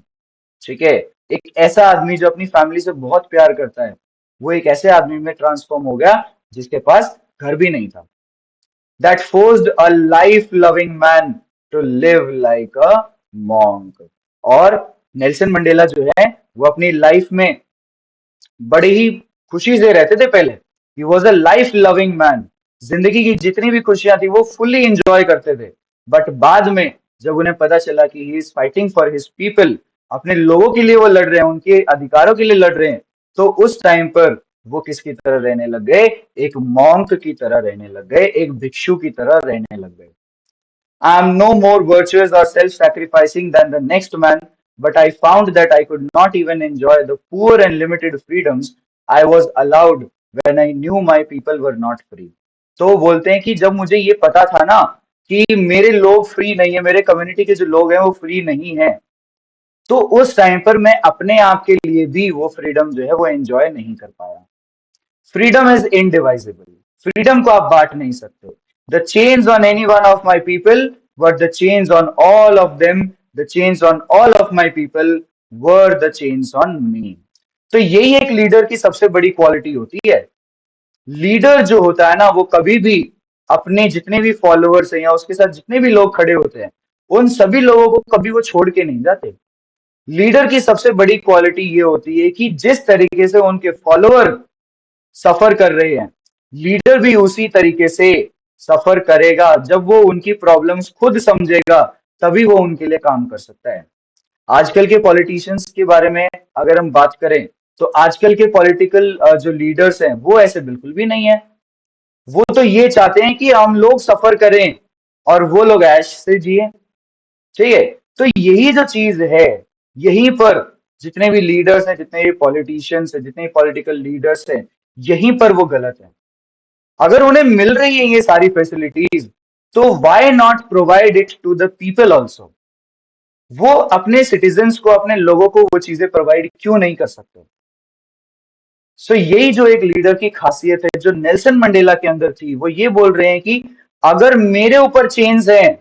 A: ठीक है, एक ऐसा आदमी जो अपनी फैमिली से बहुत प्यार करता है, वो एक ऐसे आदमी में ट्रांसफॉर्म हो गया जिसके पास घर भी नहीं था। that forced a life loving man to live like a monk। और नेल्सन मंडेला जो है वो अपनी लाइफ में बड़े ही खुशी से रहते थे पहले। He was a life loving man. जिंदगी की जितनी भी खुशियां थी वो फुल्ली इंजॉय करते थे। बट बाद में जब उन्हें पता चला कि he is fighting for his people, अपने लोगों के लिए वो लड़ रहे हैं, उनके अधिकारों के लिए लड़ रहे हैं, तो उस टाइम पर वो किसकी तरह रहने लग गए? एक मॉन्क की तरह रहने लग गए, एक भिक्षु की तरह रहने लग गए। I am no more virtuous or self-sacrificing than the next man, but I found that I could not even enjoy the poor and limited freedoms I was allowed when I knew my people were not free। तो वो बोलते हैं कि जब मुझे ये पता था ना कि मेरे लोग फ्री नहीं है, मेरे कम्युनिटी के जो लोग हैं वो फ्री नहीं है, तो उस टाइम पर मैं अपने आप के लिए भी वो फ्रीडम जो है वो एंजॉय नहीं कर पाया। Freedom is इनडिवाइजिबल। फ्रीडम को आप बांट नहीं सकते। The chains on any one of my people were the chains on all of them, the chains on all of my people were the chains on me. तो यही एक लीडर की सबसे बड़ी क्वालिटी होती है। लीडर जो होता है ना, वो कभी भी अपने जितने भी फॉलोअर्स हैं या उसके साथ जितने भी लोग खड़े होते हैं, उन सभी लोगों को कभी वो छोड़ के नहीं जाते। लीडर की सबसे बड़ी क्वालिटी ये होती है कि जिस तरीके से उनके फॉलोअर सफर कर रहे हैं, लीडर भी उसी तरीके से सफर करेगा। जब वो उनकी प्रॉब्लम्स खुद समझेगा तभी वो उनके लिए काम कर सकता है। आजकल के पॉलिटिशियंस के बारे में अगर हम बात करें, तो आजकल के पॉलिटिकल जो लीडर्स हैं वो ऐसे बिल्कुल भी नहीं है। वो तो ये चाहते हैं कि हम लोग सफर करें और वो लोग ऐश से जिए, ठीक है। तो यही जो चीज है, यहीं पर जितने भी लीडर्स हैं, जितने भी पॉलिटिशियंस हैं, जितने भी पॉलिटिकल लीडर्स हैं, यहीं पर वो गलत है। अगर उन्हें मिल रही है ये सारी फैसिलिटीज, तो why not provide it to the people also? वो अपने सिटीजन्स को, अपने लोगों को वो चीजें प्रोवाइड क्यों नहीं कर सकते? सो यही जो एक लीडर की खासियत है जो नेल्सन मंडेला के अंदर थी, वो ये बोल रहे हैं कि अगर मेरे ऊपर चेंज है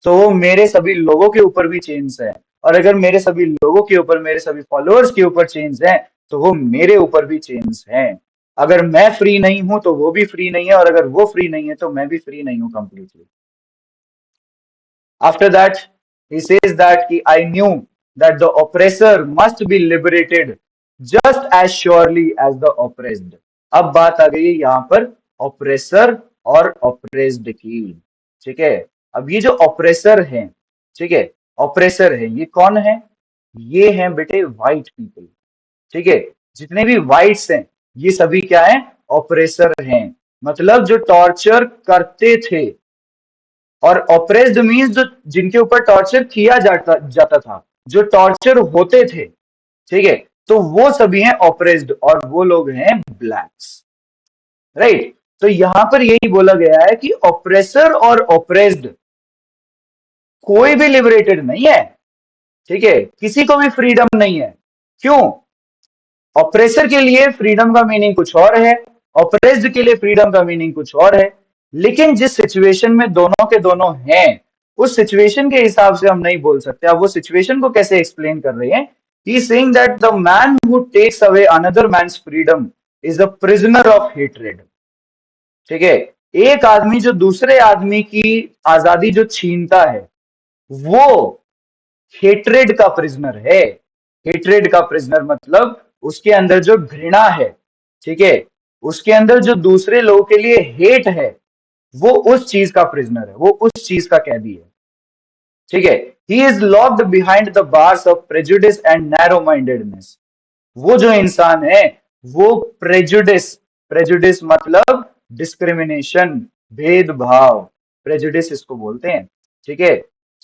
A: तो मेरे सभी लोगों के ऊपर भी चेंज है। और अगर मेरे सभी लोगों के ऊपर, मेरे सभी फॉलोअर्स के ऊपर चेन्स हैं, तो वो मेरे ऊपर भी चेन्स हैं। अगर मैं फ्री नहीं हूं तो वो भी फ्री नहीं है, और अगर वो फ्री नहीं है तो मैं भी फ्री नहीं हूं completely. After that, he says that I knew that the oppressor must be liberated just as surely as the oppressed. अब बात आ गई है यहाँ पर ऑपरेसर और ऑपरेस्ड की। ठीक है, अब ये जो ऑपरेसर है, ठीक है, ऑपरेसर है, ये कौन है? ये हैं बेटे वाइट पीपल। ठीक है, जितने भी वाइट्स हैं ये सभी क्या है? ऑपरेसर हैं। मतलब जो टॉर्चर करते थे, और ऑपरेस्ड मीन्स जो जिनके ऊपर टॉर्चर किया जाता जाता था, जो टॉर्चर होते थे। ठीक है, तो वो सभी हैं ऑपरेस्ड, और वो लोग हैं ब्लैक्स। राइट, तो यहां पर यही बोला गया है कि ऑपरेसर और ऑपरेस्ड कोई भी लिबरेटेड नहीं है। ठीक है, किसी को भी फ्रीडम नहीं है। क्यों? ऑपरेसर के लिए फ्रीडम का मीनिंग कुछ और है, ऑपरेस्ड के लिए फ्रीडम का मीनिंग कुछ और है। लेकिन जिस सिचुएशन में दोनों के दोनों हैं, उस सिचुएशन के हिसाब से हम नहीं बोल सकते। अब वो सिचुएशन को कैसे एक्सप्लेन कर रहे हैं? He is saying that the man who takes away another man's freedom is a prisoner of hatred. ठीक है, एक आदमी जो दूसरे आदमी की आजादी जो छीनता है, वो हेट्रेड का प्रिजनर है। हेट्रेड का प्रिजनर मतलब उसके अंदर जो घृणा है, ठीक है, उसके अंदर जो दूसरे लोगों के लिए हेट है, वो उस चीज का प्रिजनर है, वो उस चीज का कैदी है। ठीक है, he is locked behind the bars of prejudice and narrow mindedness. वो जो इंसान है वो प्रेजुडिस, प्रेजुडिस मतलब डिस्क्रिमिनेशन, भेदभाव, प्रेजुडिस इसको बोलते हैं। ठीक है,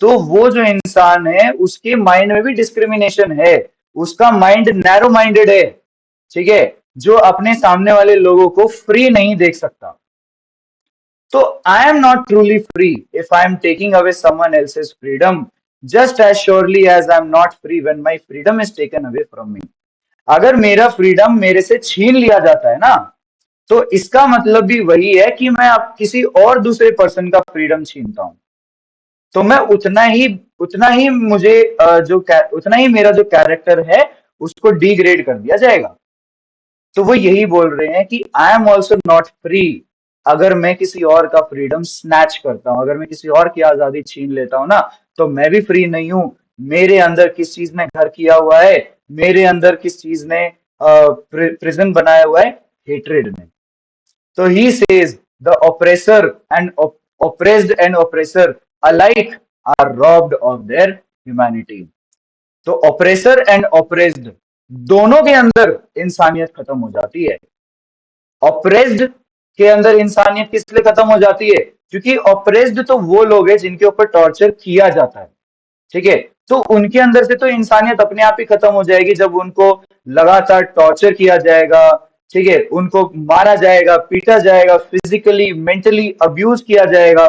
A: तो वो जो इंसान है उसके माइंड में भी डिस्क्रिमिनेशन है, उसका माइंड नैरो माइंडेड है। ठीक है, जो अपने सामने वाले लोगों को फ्री नहीं देख सकता। तो I am not truly free if I am taking away someone else's freedom, just as surely as I am not free when my freedom is taken away from me. अगर मेरा फ्रीडम मेरे से छीन लिया जाता है ना, तो इसका मतलब भी वही है कि मैं अब किसी और दूसरे पर्सन का फ्रीडम छीनता हूं। तो मैं उतना ही मुझे उतना ही मेरा जो कैरेक्टर है उसको डिग्रेड कर दिया जाएगा। तो वो यही बोल रहे हैं कि I am also not free अगर मैं किसी और का फ्रीडम स्नैच करता हूं, अगर मैं किसी और की आजादी छीन लेता हूं ना, तो मैं भी फ्री नहीं हूं। मेरे अंदर किस चीज ने घर किया हुआ है, मेरे अंदर किस चीज ने प्रिजन बनाया हुआ है? हेट्रेड ने। तो he says the oppressor and oppressed and oppressor alike are robbed of their humanity। तो ऑपरेसर एंड ऑपरेस्ड दोनों के अंदर इंसानियत खत्म हो जाती है। ऑपरेस्ड के अंदर इंसानियत किस लिए खत्म हो जाती है? क्योंकि ऑपरेस्ड तो वो लोग हैं जिनके ऊपर टॉर्चर किया जाता है। ठीक है, तो उनके अंदर से तो इंसानियत अपने आप ही खत्म हो जाएगी जब उनको लगातार टॉर्चर किया जाएगा। ठीक है, उनको मारा जाएगा, पीटा जाएगा, फिजिकली मेंटली अब्यूज किया जाएगा।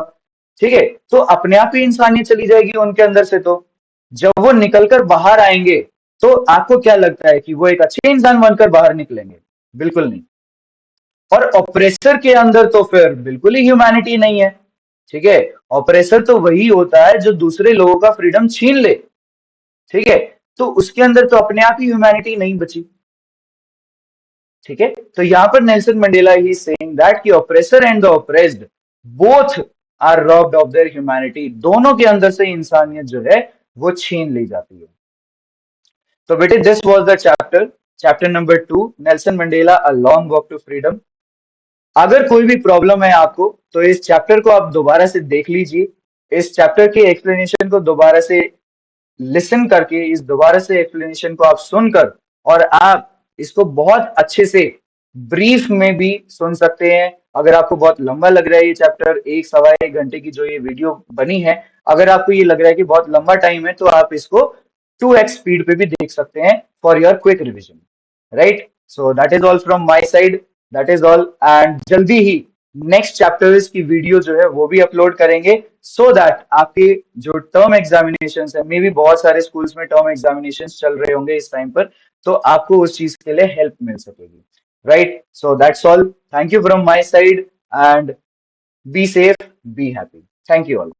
A: ठीक है, तो अपने आप ही इंसानियत चली जाएगी उनके अंदर से। तो जब वो निकलकर बाहर आएंगे, तो आपको क्या लगता है कि वो एक अच्छे इंसान बनकर बाहर निकलेंगे? बिल्कुल नहीं। और ऑपरेसर के अंदर तो फिर बिल्कुल ही ह्यूमैनिटी नहीं है। ठीक है, ऑपरेसर तो वही होता है जो दूसरे लोगों का फ्रीडम छीन ले। ठीक है, तो उसके अंदर तो अपने आप ही ह्यूमैनिटी नहीं बची। ठीक है, तो यहां पर Nelson Mandela he saying that कि oppressor and the oppressed both are robbed of their humanity. दोनों के अंदर से इंसानियत जो है वो छीन ली जाती है। तो बेटे this was the chapter, chapter number 2, Nelson Mandela a long walk to freedom. अगर कोई भी प्रॉब्लम है आपको तो इस चैप्टर को आप दोबारा से देख लीजिए, इस चैप्टर के एक्सप्लेनेशन को दोबारा से लिसन करके, इस दोबारा से एक्सप्लेनेशन को आप सुनकर, और आप इसको बहुत अच्छे से ब्रीफ में भी सुन सकते हैं। अगर आपको बहुत लंबा लग रहा है ये चैप्टर, 1 सवा 1 घंटे की जो ये वीडियो बनी है, अगर आपको ये लग रहा है कि बहुत लंबा टाइम है, तो आप इसको 2x स्पीड पे भी देख सकते हैं for your quick revision. Right, so that is all from my side, that is all. And जल्दी ही नेक्स्ट चैप्टर्स की वीडियो जो है वो भी अपलोड करेंगे, सो दैट आपके जो टर्म एग्जामिनेशन है, मे भी बहुत सारे स्कूल्स में टर्म एग्जामिनेशन चल रहे होंगे इस टाइम पर, तो आपको उस चीज के लिए हेल्प मिल सकेगी। Right, so that's all, thank you from my side, and be safe, be happy. Thank you all.